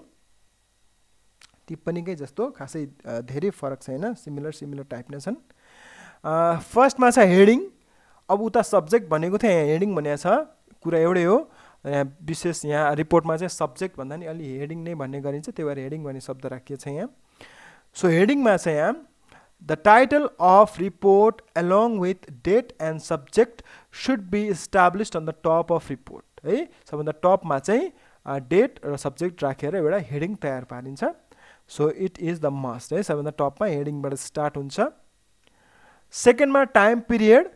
टिप्पणीकै जस्तो, खासै धेरै फरक छैन, सिमिलर टाइप नै छन्। फर्स्टमा छ हेडिङ। अब उता सब्जेक्ट भनेको थियो, यहाँ हेडिङ भनेको छ, कुरा एउटै हो। यहाँ विशेष यहाँ रिपोर्टमा चाहिँ सब्जेक्ट भन्दा नि अलि हेडिङ नै भन्ने गरिन्छ, त्यही भएर हेडिङ भन्ने शब्द राखिएको छ यहाँ। सो हेडिङमा छ यहाँ the title of report along with date and subject should be established on the top of report है। सबभन्दा टपमा चाहिँ डेट र सब्जेक्ट राखेर एउटा हेडिङ तयार पारिन्छ। So it is the must है, सबभन्दा टपमा हेडिङबाट स्टार्ट हुन्छ। सेकेन्डमा टाइम पिरियड।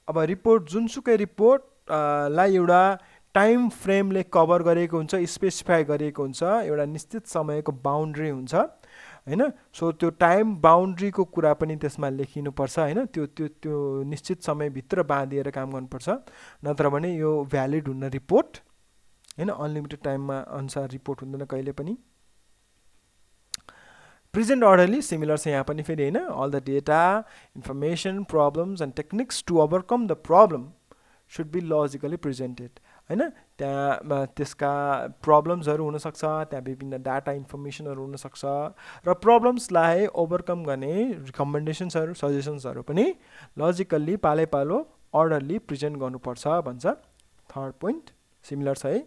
अब रिपोर्ट जुनसुकै रिपोर्टलाई एउटा टाइम फ्रेमले कभर गरेको हुन्छ, स्पेसिफाई गरेको हुन्छ, एउटा निश्चित समयको बााउन्ड्री हुन्छ हैन। सो त्यो टाइम बााउन्ड्रीको कुरा पनि त्यसमा लेखिनुपर्छ हैन। त्यो निश्चित समयभित्र बाँधिएर काम गर्नुपर्छ, नत्र भने यो भ्यालिड हुन्न रिपोर्ट हैन। अनलिमिटेड टाइममा अनुसार रिपोर्ट हुँदैन कहिले पनि। प्रेजेन्ट अर्डरली सिमिलर छ यहाँ पनि फेरि हैन। All the data, information, problems and techniques to overcome the problem should be logically presented हैन। त्यहाँ त्यसका प्रब्लम्सहरू हुनसक्छ, त्यहाँ विभिन्न डाटा इन्फर्मेसनहरू हुनसक्छ, र प्रब्लम्सलाई ओभरकम गर्ने रिकमेन्डेसन्सहरू, सजेसन्सहरू पनि लजिकल्ली पालो अर्डरली प्रेजेन्ट गर्नुपर्छ भन्छ। थर्ड पोइन्ट सिमिलर छ है।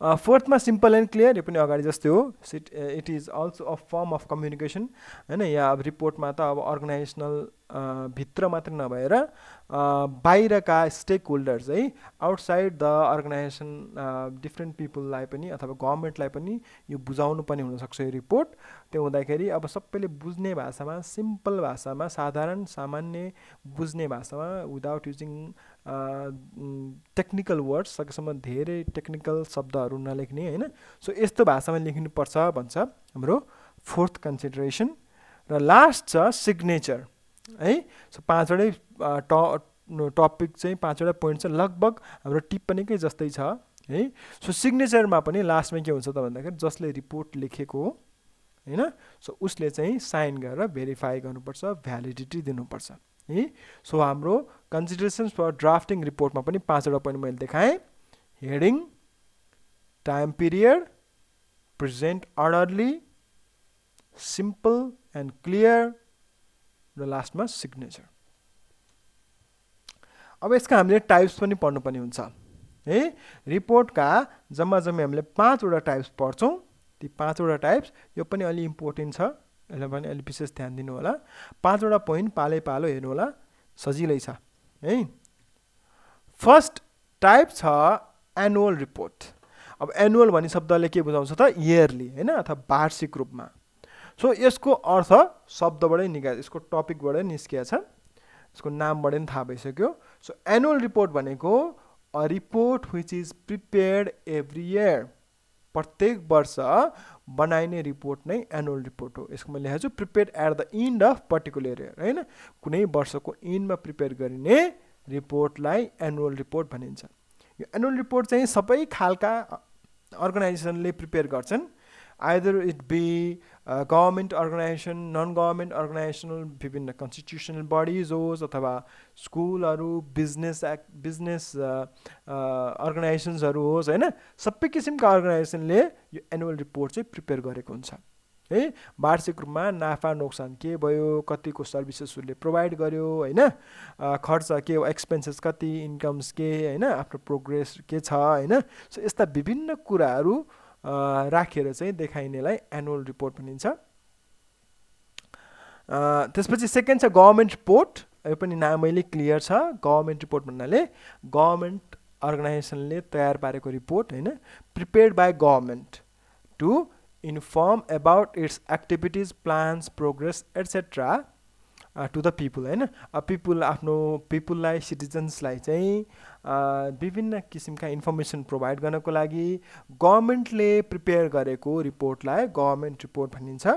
फोर्थमा सिम्पल एन्ड क्लियर, यो पनि अगाडि जस्तै हो। It is also a form of communication हैन। यहाँ अब रिपोर्टमा त अब अर्गनाइजेसनल भित्र मात्र नभएर बाहिरका स्टेक होल्डर्स है, आउटसाइड द अर्गनाइजेसन डिफ्रेन्ट पिपललाई पनि अथवा गभर्मेन्टलाई पनि यो बुझाउनु पनि हुनसक्छ यो रिपोर्ट। त्यो हुँदाखेरि अब सबैले बुझ्ने भाषामा, सिम्पल भाषामा, साधारण सामान्य बुझ्ने भाषामा, विदाउट युजिङ टेक्निकल वर्ड्स, सकेसम्म धेरै टेक्निकल शब्दहरू नलेख्ने हैन। सो यस्तो भाषामा लेखिनुपर्छ भन्छ हाम्रो फोर्थ कन्सिडरेसन। र लास्ट छ सिग्नेचर है। सो पाँचवटै टपिक चाहिँ, पाँचवटा पोइन्ट चाहिँ लगभग हाम्रो टिप्पणीकै जस्तै छ है। सो सिग्नेचरमा पनि लास्टमा के हुन्छ त भन्दाखेरि जसले रिपोर्ट लेखेको हो हैन, सो उसले चाहिँ साइन गरेर भेरिफाई गर्नुपर्छ, भ्यालिडिटी दिनुपर्छ है। सो हाम्रो कन्सिडरेसन्स फर ड्राफ्टिङ रिपोर्टमा पनि पाँचवटा पोइन्ट मैले देखाएँ। Heading, time period, present orderly, simple and clear, र लास्टमा सिग्नेचर। अब यसका हामीले टाइप्स पनि पढ्नुपर्ने हुन्छ है। रिपोर्टका जम्मा हामीले 5वटा टाइप्स पढ्छौँ। ती 5वटा टाइप्स यो पनि अलि इम्पोर्टेन्ट छ, यसलाई पनि अलि विशेष ध्यान दिनु होला। 5वटा पोइन्ट पालो हेर्नु होला, सजिलै छ है। फर्स्ट टाइप छ एनुअल रिपोर्ट। अब एनुअल भन्ने शब्दले के बुझाउँछ त, इयरली हैन, अथवा वार्षिक रूपमा। सो यसको अर्थ शब्दबाटै यसको टपिकबाटै निस्किया छ, यसको नामबाट नि थाहा भइसक्यो। सो एनुअल रिपोर्ट भनेको a report which is prepared every year. प्रत्येक वर्ष बनाइने रिपोर्ट नै एनुअल रिपोर्ट हो। यसको मैले लेखेको छु prepared at the end of particular year हैन। कुनै वर्षको इन्डमा प्रिपेयर गरिने रिपोर्टलाई एनुअल रिपोर्ट भनिन्छ। यो एनुअल रिपोर्ट चाहिँ सबै खालका अर्गनाइजेसनले प्रिपेयर गर्छन्। Either it be government organisation, non government organisational, विभिन्न कन्स्टिट्युसनल बडिज होस्, अथवा स्कुलहरू, बिजनेस अर्गनाइजेसन्सहरू होस् हैन। सबै किसिमका अर्गनाइजेसनले यो एनुअल रिपोर्ट चाहिँ प्रिपेयर गरेको हुन्छ है वार्षिक रूपमा नाफा नोक्सान के भयो, कतिको सर्भिसेस उसले प्रोभाइड गर्यो होइन, खर्च के एक्सपेन्सेस कति, इन्कम्स के होइन, आफ्नो प्रोग्रेस के छ होइन। सो यस्ता विभिन्न कुराहरू राखेर चाहिँ देखाइनेलाई एनुअल रिपोर्ट भनिन्छ। त्यसपछि सेकेन्ड छ गभर्मेन्ट रिपोर्ट। यो पनि नामैले क्लियर छ। गभर्मेन्ट रिपोर्ट भन्नाले गभर्मेन्ट अर्गनाइजेसनले तयार पारेको रिपोर्ट होइन, prepared by government to inform about its activities, plans, progress etcetera to the people होइन। पिपुल आफ्नो पिपुललाई, सिटिजन्सलाई चाहिँ विभिन्न किसिमका इन्फर्मेसन प्रोभाइड गर्नको लागि गभर्मेन्टले प्रिपेयर गरेको रिपोर्टलाई गभर्मेन्ट रिपोर्ट भनिन्छ।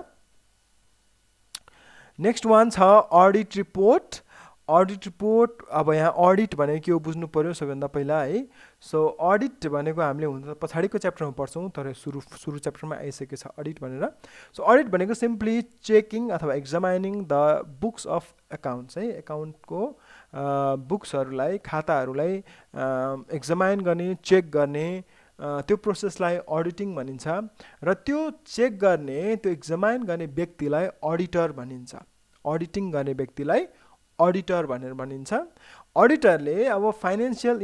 नेक्स्ट वान छ अडिट रिपोर्ट। अडिट रिपोर्ट, अब यहाँ अडिट भनेको के हो बुझ्नु पर्यो सबैभन्दा पहिला है। सो अडिट भनेको हामीले हुन त पछाडिको च्याप्टरमा पढ्छौँ, तर सुरु च्याप्टरमा आइसकेको छ अडिट भनेर। सो अडिट भनेको सिम्पली चेकिङ अथवा एक्जामाइनिङ द बुक्स अफ एकाउन्ट्स है, एकाउन्टको बुक्सहरूलाई, खाताहरूलाई एक्जामाइन गर्ने, चेक गर्ने, त्यो प्रोसेसलाई अडिटिङ भनिन्छ। र त्यो चेक गर्ने, त्यो एक्जामाइन गर्ने व्यक्तिलाई अडिटर भनिन्छ। अडिटिङ गर्ने व्यक्तिलाई अडिटर भनेर भनिन्छ। अडिटरले अब फाइनेन्सियल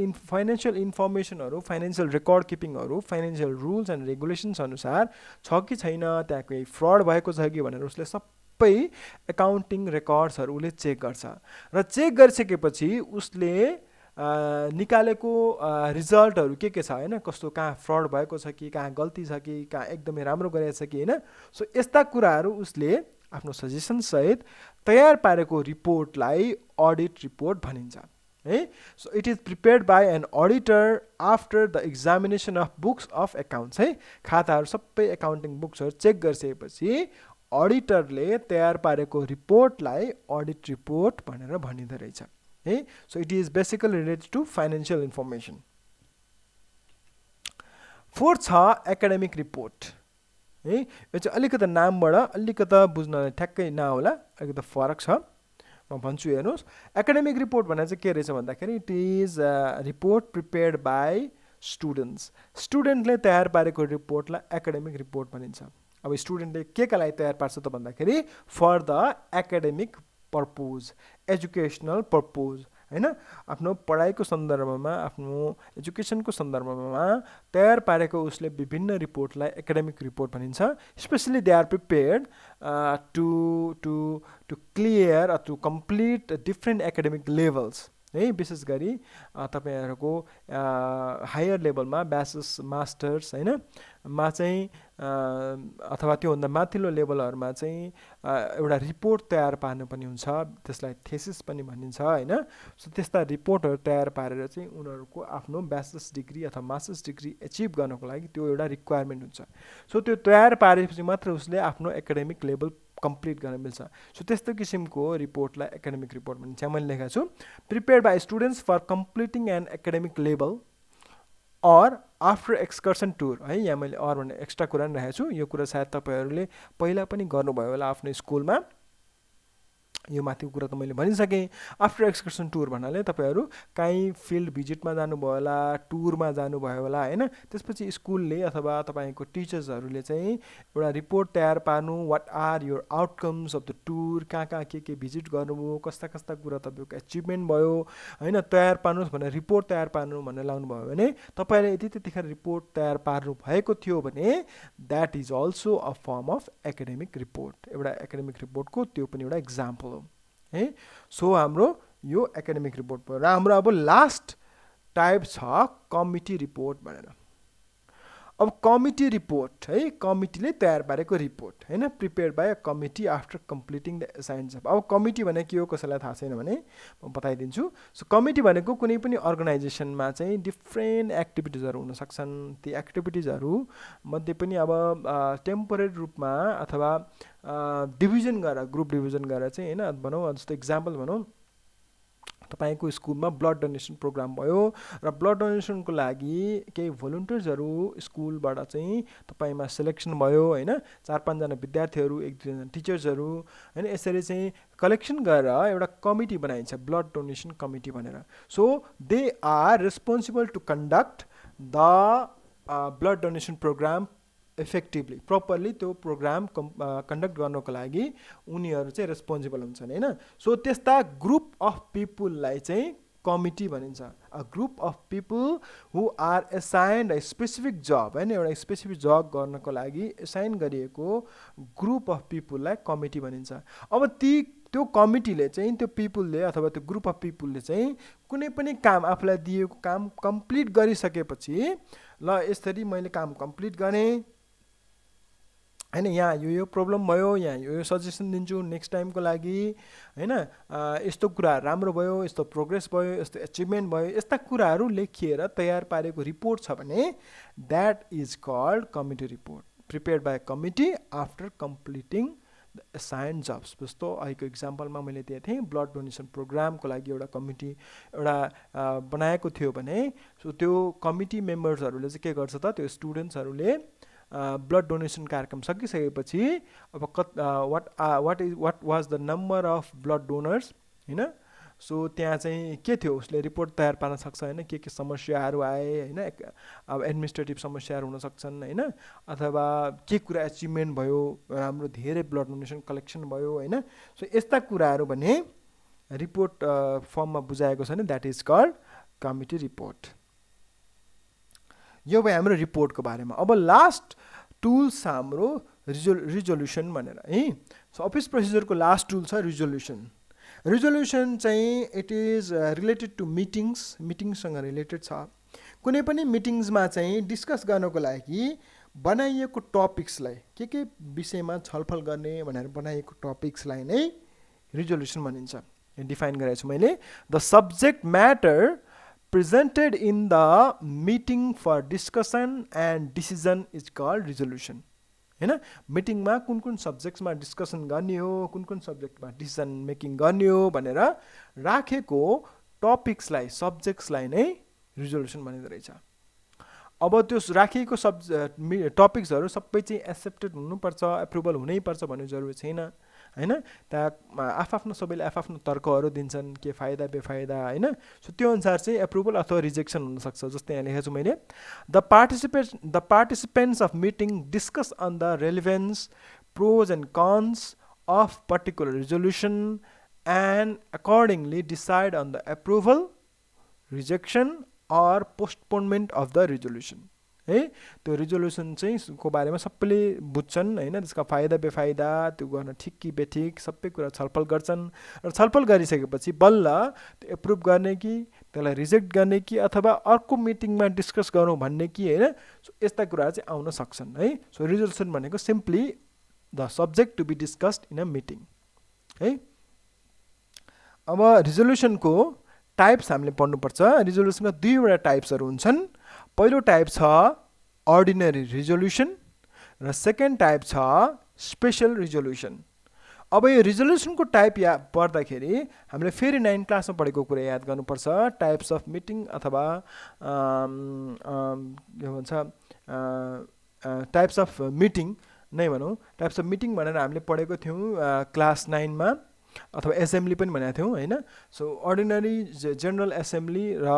इन्फर्मेसनहरू, फाइनेन्सियल रेकर्ड किपिङहरू, फाइनेन्सियल रुल्स एन्ड रेगुलेसन्स अनुसार छ कि छैन, त्यहाँ कोही फ्रड भएको छ कि भनेर उसले सबै एकाउन्टिङ रेकर्ड्सहरू उसले चेक गर्छ। र चेक गरिसकेपछि उसले निकालेको रिजल्टहरू के छ होइन, कस्तो कहाँ फ्रड भएको छ कि, कहाँ गल्ती छ कि, कहाँ एकदमै राम्रो गरेको छ कि होइन। सो यस्ता कुराहरू उसले आफ्नो सजेसन सहित तयार पारेको रिपोर्टलाई अडिट रिपोर्ट भनिन्छ है। So it is prepared by an auditor after the examination of books of accounts है। खाताहरू सबै एकाउन्टिङ बुक्सहरू चेक गरिसकेपछि अडिटरले तयार पारेको रिपोर्टलाई अडिट रिपोर्ट भनेर भनिँदो रहेछ है। So it is basically related to financial information. Fourth छ एकाडेमिक रिपोर्ट है। यो चाहिँ अलिकति नामबाट अलिकति बुझ्न ठ्याक्कै नहोला, अलिकति फरक छ, म भन्छु हेर्नुहोस्। एकाडेमिक रिपोर्ट भनेर चाहिँ के रहेछ भन्दाखेरि it is report prepared by students. स्टुडेन्टले तयार पारेको रिपोर्टलाई एकाडेमिक रिपोर्ट भनिन्छ। अब स्टुडेन्टले के लागि तयार पार्छ त भन्दाखेरि for the academic purpose, educational purpose होइन, आफ्नो पढाइको सन्दर्भमा, आफ्नो एजुकेसनको सन्दर्भमा तयार पारेको उसले विभिन्न रिपोर्टलाई एकाडेमिक रिपोर्ट भनिन्छ। Specially they are prepared to clear to complete different academic levels है। विशेष गरी तपाईँहरूको हायर लेभलमा ब्याचलर्स, मास्टर्स होइन मा चाहिँ अथवा त्योभन्दा माथिल्लो लेभलहरूमा चाहिँ एउटा रिपोर्ट तयार पार्नु पनि हुन्छ, त्यसलाई थेसिस पनि भनिन्छ होइन। सो त्यस्ता रिपोर्टहरू तयार पारेर चाहिँ उनीहरूको आफ्नो ब्याचलर्स डिग्री अथवा मास्टर्स डिग्री एचिभ गर्नको लागि त्यो एउटा रिक्वायरमेन्ट हुन्छ। सो त्यो तयार पारेपछि मात्र उसले आफ्नो एकाडेमिक लेभल कम्प्लिट गर्न मिल्छ। सो त्यस्तो किसिमको रिपोर्टलाई एकाडेमिक रिपोर्ट भनिन्छ। मैले लेखेको छु prepared by students for completing an academic level or after excursion tour है। यहाँ मैले अर भन्ने एक्स्ट्रा कुरा पनि राखेको छु। यो कुरा सायद तपाईँहरूले पहिला पनि गर्नुभयो होला आफ्नो स्कुलमा, यो माथिको कुरा त मैले भनिसकेँ। आफ्टर एक्सकर्सन टुर भन्नाले तपाईँहरू काहीँ फिल्ड भिजिटमा जानुभयो होला, टुरमा जानुभयो होला होइन। त्यसपछि स्कुलले अथवा तपाईँको टिचर्सहरूले चाहिँ एउटा रिपोर्ट तयार पार्नु, what are your outcomes of the tour, कहाँ कहाँ के भिजिट गर्नुभयो, कस्ता कस्ता कुरा तपाईँको एचिभमेन्ट भयो होइन, तयार पार्नुहोस् भनेर रिपोर्ट तयार पार्नु भनेर लाउनुभयो भने तपाईँले यदि त्यतिखेर रिपोर्ट तयार पार्नु भएको थियो भने that is also a form of academic report. एउटा एकाडेमिक रिपोर्टको त्यो पनि एउटा इक्जाम्पल हो है। सो हाम्रो यो एकाडेमिक रिपोर्ट भयो। र हाम्रो अब लास्ट टाइप छ कमिटी रिपोर्ट भनेर। अब कमिटी रिपोर्ट है, कमिटीले तयार पारेको रिपोर्ट होइन, prepared by a committee after completing the assigned job. अब कमिटी भनेको के हो कसैलाई थाहा छैन भने म बताइदिन्छु। सो कमिटी भनेको कुनै पनि अर्गनाइजेसनमा चाहिँ डिफ्रेन्ट एक्टिभिटिजहरू हुन सक्छन्। ती एक्टिभिटिजहरू मध्ये पनि अब टेम्पोरेरी रूपमा अथवा डिभिजन गरेर, ग्रुप डिभिजन गरेर चाहिँ होइन, भनौँ जस्तो इक्जाम्पल भनौँ तपाईँको स्कुलमा ब्लड डोनेसन प्रोग्राम भयो र ब्लड डोनेसनको लागि केही भोलिन्टियर्सहरू स्कुलबाट चाहिँ तपाईँमा सेलेक्सन भयो होइन, 4-5 जना विद्यार्थीहरू, 1-2 जना टिचर्सहरू होइन, यसरी चाहिँ कलेक्सन गरेर एउटा कमिटी बनाइन्छ, ब्लड डोनेसन कमिटी भनेर। So they are responsible to conduct the blood donation programme effectively properly त्यो प्रोग्राम कन्डक्ट गर्नको लागि उनीहरू चाहिँ रेस्पोन्सिबल हुन्छन् हैन। सो त्यस्ता ग्रुप अफ पिपुललाई चाहिँ कमिटी भनिन्छ। A group of people who are assigned a specific job हैन, एउटा स्पेसिफिक जब गर्नको लागि एसाइन गरिएको ग्रुप अफ पिपुललाई कमिटी भनिन्छ। अब त्यो कमिटीले चाहिँ त्यो पिपुलले अथवा त्यो ग्रुप अफ पिपुलले चाहिँ कुनै पनि काम आफूलाई दिएको काम कम्प्लिट गरिसकेपछि ल यसरी मैले काम कम्प्लिट गरेँ हैन, यहाँ यो प्रब्लम भयो, यहाँ यो सजेसन दिन्छु नेक्स्ट टाइमको लागि हैन, यस्तो कुराहरू राम्रो भयो, यस्तो प्रोग्रेस भयो, यस्तो एचिभमेन्ट भयो, यस्ता कुराहरू लेखिएर तयार पारेको रिपोर्ट छ भने that is called committee report prepared by committee after completing the assigned jobs. जस्तो अहिलेको इक्जाम्पलमा मैले दिएको थिएँ ब्लड डोनेसन प्रोग्रामको लागि एउटा कमिटी बनाएको थियो भने सो त्यो कमिटी मेम्बर्सहरूले चाहिँ के गर्छ त, त्यो स्टुडेन्ट्सहरूले ब्लड डोनेसन कार्यक्रम सकिसकेपछि अब what was the number of blood donors हैन, सो त्यहाँ चाहिँ के थियो उसले रिपोर्ट तयार पार्न सक्छ हैन, के समस्याहरू आए हैन, अब एडमिनिस्ट्रेटिभ समस्याहरू हुन सक्छन् हैन, अथवा के कुरा एचिभमेन्ट भयो, राम्रो धेरै ब्लड डोनेसन कलेक्सन भयो हैन। सो यस्ता कुराहरू भने रिपोर्ट फर्ममा बुझाएको छ भने that is called committee report. यो भयो हाम्रो रिपोर्टको बारेमा। अब लास्ट टुल्स हाम्रो रिजोल्युसन भनेर है। सो अफिस प्रोसिजरको लास्ट टुल छ रिजोल्युसन। रिजोल्युसन चाहिँ इट इज रिलेटेड टु मिटिङसँग रिलेटेड छ। कुनै पनि मिटिङ्समा चाहिँ डिस्कस गर्नको लागि बनाइएको टपिक्सलाई के विषयमा छलफल गर्ने भनेर बनाइएको टपिक्सलाई नै रिजोल्युसन भनिन्छ। डिफाइन गरेको छु मैले। The subject matter presented in the meeting for discussion and decision is called resolution हैन। मिटिङमा कुन सब्जेक्ट्समा डिस्कसन गर्ने हो, कुन सब्जेक्टमा डिसिजन मेकिङ गर्ने हो भनेर राखेको टपिक्सलाई सब्जेक्ट्सलाई नै रिजोल्युसन भनिँदो रहेछ। अब त्यो राखिएको टपिक्सहरू सबै चाहिँ एक्सेप्टेड हुनुपर्छ, एप्रुभल हुनैपर्छ भन्ने जरुरी छैन हैन। त्यहाँ आफ्नो सबैले आफ्नो तर्कहरू दिन्छन्, के फाइदा बेफाइदा हैन। सो त्यो अनुसार चाहिँ एप्रुभल अथवा रिजेक्सन हुनसक्छ। जस्तै यहाँ लेखेको छु मैले, the participants of meeting discuss on the relevance pros and cons of particular resolution and accordingly decide on the approval rejection or postponement of the resolution है। त्यो रिजोल्युसन चाहिँ को बारेमा सबैले बुझ्छन् हैन, त्यसका फाइदा बेफाइदा त्यो गर्न ठिक कि बेठिक सबै कुरा छलफल गर्छन् र छलफल गरिसकेपछि बल्ल त्यो एप्रुभ गर्ने कि त्यसलाई रिजेक्ट गर्ने कि अथवा अर्को मिटिङमा डिस्कस गरौँ भन्ने कि हैन। सो यस्ता कुराहरू चाहिँ आउन सक्छन् है। सो रिजोल्युसन भनेको simply the subject to be discussed in a meeting है। अब रिजोल्युसनको टाइप्स हामीले पढ्नुपर्छ। रिजोल्युसनका दुईवटा टाइप्सहरू हुन्छन्। पहिलो टाइप छ अर्डिनरी रिजोल्युसन र सेकेन्ड टाइप छ स्पेशल रिजोल्युसन। अब यो रिजोल्युसनको टाइप पढ्दाखेरि हामीले फेरि 9 क्लासमा पढेको कुरा याद गर्नुपर्छ। टाइप्स अफ मिटिङ अथवा के भन्छ टाइप्स अफ मिटिङ नै भनौँ। टाइप्स अफ मिटिङ भनेर हामीले पढेको थियौँ क्लास 9 मा, अथवा एसेम्ब्ली पनि भनेको थियौँ हैन। सो अर्डिनरी जेनरल एसेम्ब्ली र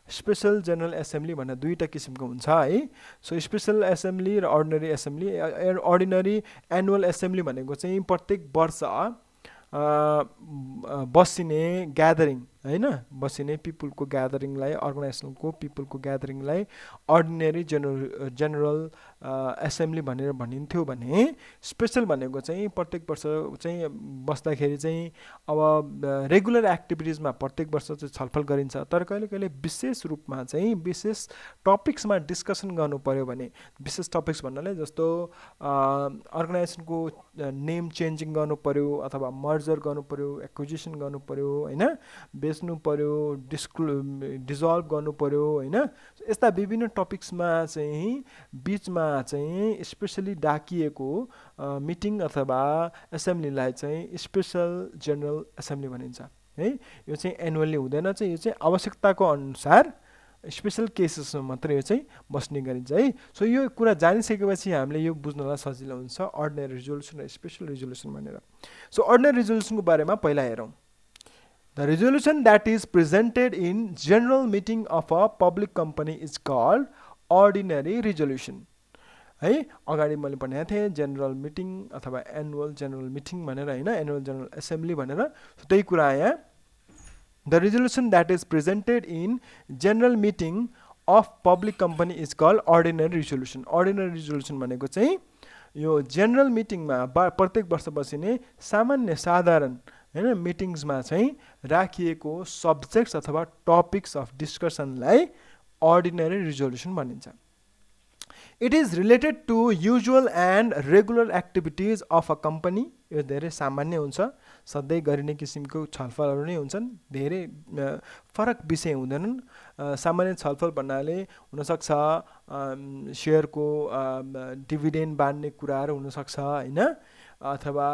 स्पेशल जेनरल एसेम्ब्ली भनेर दुईवटा किसिमको हुन्छ है। सो स्पेशल एसेम्ब्ली र ordinary assembly. Ordinary annual assembly भनेको चाहिँ प्रत्येक वर्ष बसिने ग्यादरिङ हैन, बसिने पिपुलको ग्यादरिङलाई, अर्गनाइजेसनको पिपुलको ग्यादरिङलाई अर्डिनरी जेनरल एसेम्ब्ली भनेर भनिन्थ्यो भने स्पेशल भनेको चाहिँ प्रत्येक वर्ष चाहिँ बस्दाखेरि चाहिँ अब रेगुलर एक्टिभिटिजमा प्रत्येक वर्ष चाहिँ छलफल गरिन्छ, तर कहिले कहिले विशेष रूपमा चाहिँ विशेष टपिक्समा डिस्कसन गर्नु पर्यो भने, विशेष टपिक्स भन्नाले जस्तो अर्गनाइजेसनको नेम चेन्जिङ गर्नु पर्यो अथवा मर्जर गर्नु पर्यो, एक्विजिसन गर्नु पर्यो हैन, बेच्नु पर्यो, डिजल्भ गर्नु पर्यो हैन। यस्ता विभिन्न टपिक्समा चाहिँ बिचमा चाहिँ स्पेसली डाकिएको मिटिङ अथवा एसेम्ब्लीलाई चाहिँ स्पेशल जेनरल एसेम्ब्ली भनिन्छ है। यो चाहिँ एनुअली हुँदैन, चाहिँ यो चाहिँ आवश्यकताको अनुसार स्पेशल केसेसमा मात्रै यो चाहिँ बस्ने गरिन्छ है। सो यो कुरा जानिसकेपछि हामीले यो बुझ्नलाई सजिलो हुन्छ अर्डिनरी रिजोल्युसन र स्पेशल रिजोल्युसन भनेर। सो अर्डिनरी रिजोल्युसनको बारेमा पहिला हेरौँ। The resolution that is presented in general meeting of a public company is called ordinary resolution. है अगाडि मैले भनेको थिएँ जेनरल मिटिङ अथवा एनुअल जेनरल मिटिङ भनेर हैन एनुअल जेनरल एसेम्ब्ली भनेर त्यही कुरा यहाँ the resolution that is presented in general meeting of public company is called ordinary resolution ordinary resolution भनेको चाहिँ यो जेनरल मिटिङमा प्रत्येक वर्ष बसिने सामान्य साधारण हैन मिटिङ्समा चाहिँ राखिएको सब्जेक्ट्स अथवा टपिक्स अफ डिस्कसनलाई अर्डिनरी रिजोल्युसन भनिन्छ it is related to usual and regular activities of a company यो धेरै सामान्य हुन्छ सधैँ गरिने किसिमको छलफलहरू नै हुन्छन् धेरै फरक विषय हुँदैनन् सामान्य छलफल भन्नाले हुनसक्छ सेयरको डिभिडेन्ड बाँड्ने कुराहरू हुनसक्छ हैन अथवा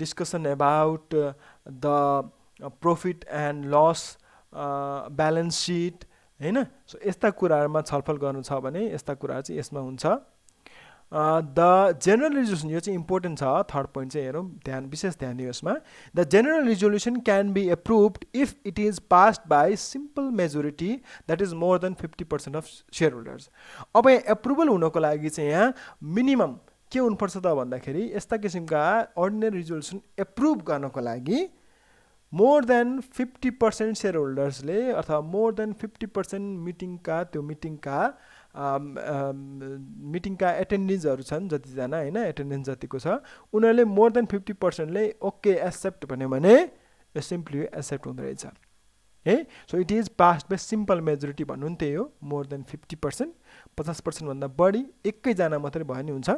discussion about the profit and loss balance sheet हैन सो यस्ता कुराहरुमा छलफल गर्नु छ भने यस्ता कुराहरु चाहिँ यसमा हुन्छ द जेनरल रिजोल्युसन यो चाहिँ इम्पोर्टेन्ट छ थर्ड पोइन्ट चाहिँ हेरौँ विशेष ध्यान दियो यसमा the general resolution can be approved if it is passed by simple majority that is more than 50% of shareholders अब यहाँ एप्रुभल हुनको लागि चाहिँ यहाँ मिनिमम के हुनुपर्छ त भन्दाखेरि यस्ता किसिमका अर्डिनरी रिजोल्युसन एप्रुभ गर्नको लागि मोर देन 50% सेयर होल्डर्सले अथवा मोर देन 50% मिटिङका त्यो मिटिङका एटेन्डेन्सहरू छन् जतिजना हैन एटेन्डेन्स जतिको छ उनीहरूले मोर देन 50%ले ओके एक्सेप्ट भन्यो भने यो सिम्पली एक्सेप्ट हुँदो रहेछ है so it is passed by simple majority भन्नु नि त्यही हो मोर देन 50% 50% भन्दा बढी एकैजना मात्रै भयो नि हुन्छ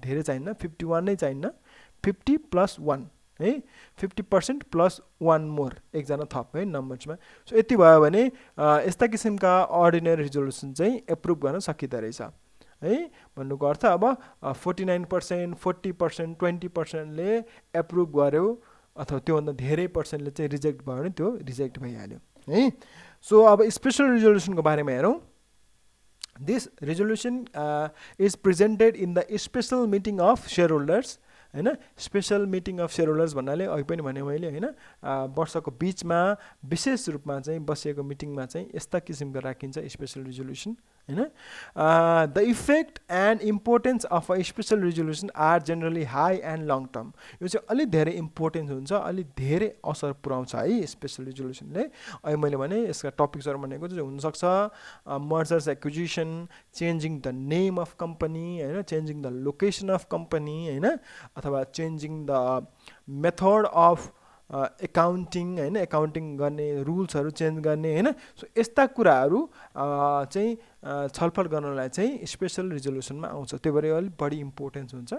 धेरै चाहिन्न 51 नै चाहिन्न 50 + 1 है 50% + 1 मोर एकजना थप है नम्बर्समा सो यति भयो भने यस्ता किसिमका अर्डिनरी रिजोल्युसन चाहिँ एप्रुभ गर्न सकिँदो रहेछ है भन्नुको अर्थ अब 49% 40% 20% ले एप्रुभ गर्यो अथवा त्योभन्दा धेरै पर्सेन्टले चाहिँ रिजेक्ट भयो भने त्यो रिजेक्ट भइहाल्यो है सो अब स्पेशल रिजोल्युसनको बारेमा हेरौँ this resolution is presented in the special meeting of shareholders हैन special meeting of shareholders भन्नाले अघि पनि भने मैले हैन वर्षको बीचमा विशेष रूपमा चाहिँ बसेको मिटिङमा चाहिँ यस्ता किसिमको राखिन्छ स्पेशल रिजोल्युसन हैन the effect and importance of a special resolution are generally high and long term यो चाहिँ अलि धेरै इम्पोर्टेन्स हुन्छ अलि धेरै असर पुर्याउँछ है स्पेशल रिजोल्युसनले अहिले मैले भने यसका टपिक्सहरू भनेको चाहिँ हुनसक्छ mergers acquisition changing the name of company हैन changing the location of company हैन अथवा changing the method of accounting हैन एकाउन्टिङ गर्ने रुल्सहरू चेन्ज गर्ने हैन सो यस्ता कुराहरू चाहिँ छलफल गर्नलाई चाहिँ स्पेशल रिजोल्युसनमा आउँछ त्यही भएर अलिक बढी इम्पोर्टेन्स हुन्छ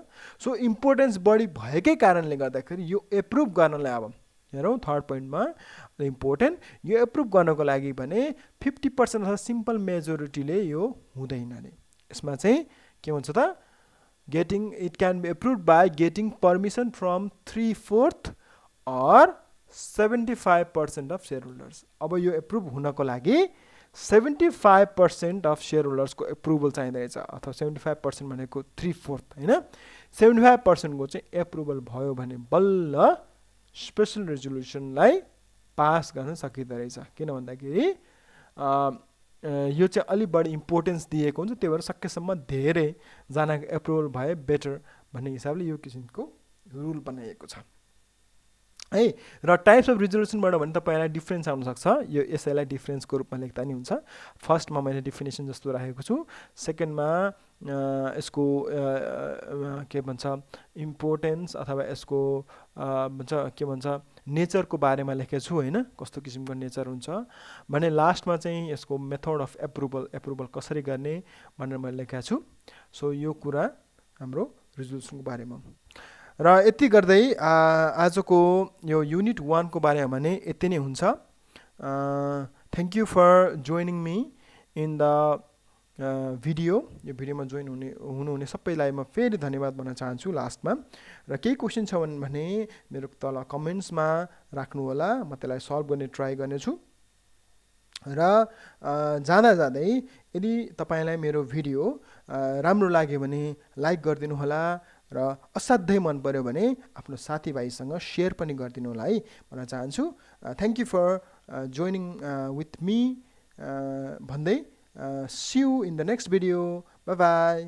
सो इम्पोर्टेन्स बढी भएकै कारणले गर्दाखेरि यो एप्रुभ गर्नलाई अब हेरौँ थर्ड पोइन्टमा इम्पोर्टेन्ट यो एप्रुभ गर्नको लागि भने 50% अथवा सिम्पल मेजोरिटीले यो हुँदैन नै यसमा चाहिँ के हुन्छ त getting it can be approved by getting permission from 3/4 or 75% of shareholders अब यो एप्रुभ हुनको लागि 75% अफ सेयर होल्डर्सको एप्रुभल चाहिँदैछ अथवा 75% भनेको 3/4 हैन 75% को चाहिँ एप्रुभल भयो भने बल्ल स्पेशल रिजोल्युसनलाई पास गर्न सकिँदो रहेछ किन भन्दाखेरि यो चाहिँ अलि बढी इम्पोर्टेन्स दिएको हुन्छ त्यही भएर सकेसम्म धेरै जनाको एप्रुभल भए बेटर भन्ने हिसाबले यो किसिमको रुल बनाइएको छ है र टाइप्स अफ रिजोल्युसनबाट भने तपाईँलाई डिफ्रेन्स आउन सक्छ यो यसैलाई डिफ्रेन्सको रूपमा लेख्दा नि हुन्छ फर्स्टमा मैले डेफिनेसन जस्तो राखेको छु सेकेन्डमा यसको के भन्छ इम्पोर्टेन्स अथवा यसको के भन्छ नेचरको बारेमा लेखेको छु हैन कस्तो किसिमको नेचर हुन्छ भने लास्टमा चाहिँ यसको मेथड अफ एप्रुभल कसरी गर्ने भनेर मैले लेखेको छु सो यो कुरा हाम्रो रिजोल्युसनको बारेमा र यति गर्दै आजको यो युनिट 1 को बारेमा भने यति नै हुन्छ thank you for joining me in the video यो भिडियोमा जोइन हुनुहुने सबैलाई म फेरि धन्यवाद भन्न चाहन्छु लास्टमा र केही क्वेशन छ भने मेरो तल कमेन्ट्समा राख्नु होला म त्यसलाई सल्भ गर्ने ट्राई गर्नेछु र जाँदै यदि तपाईलाई मेरो भिडियो राम्रो लाग्यो भने लाइक गरिदिनु होला र असाध्यै मन पर्यो भने आफ्नो साथीभाइसँग शेयर पनि गरिदिनु होला है भन्न चाहन्छु thank you for joining with me भन्दै see you in the next video bye by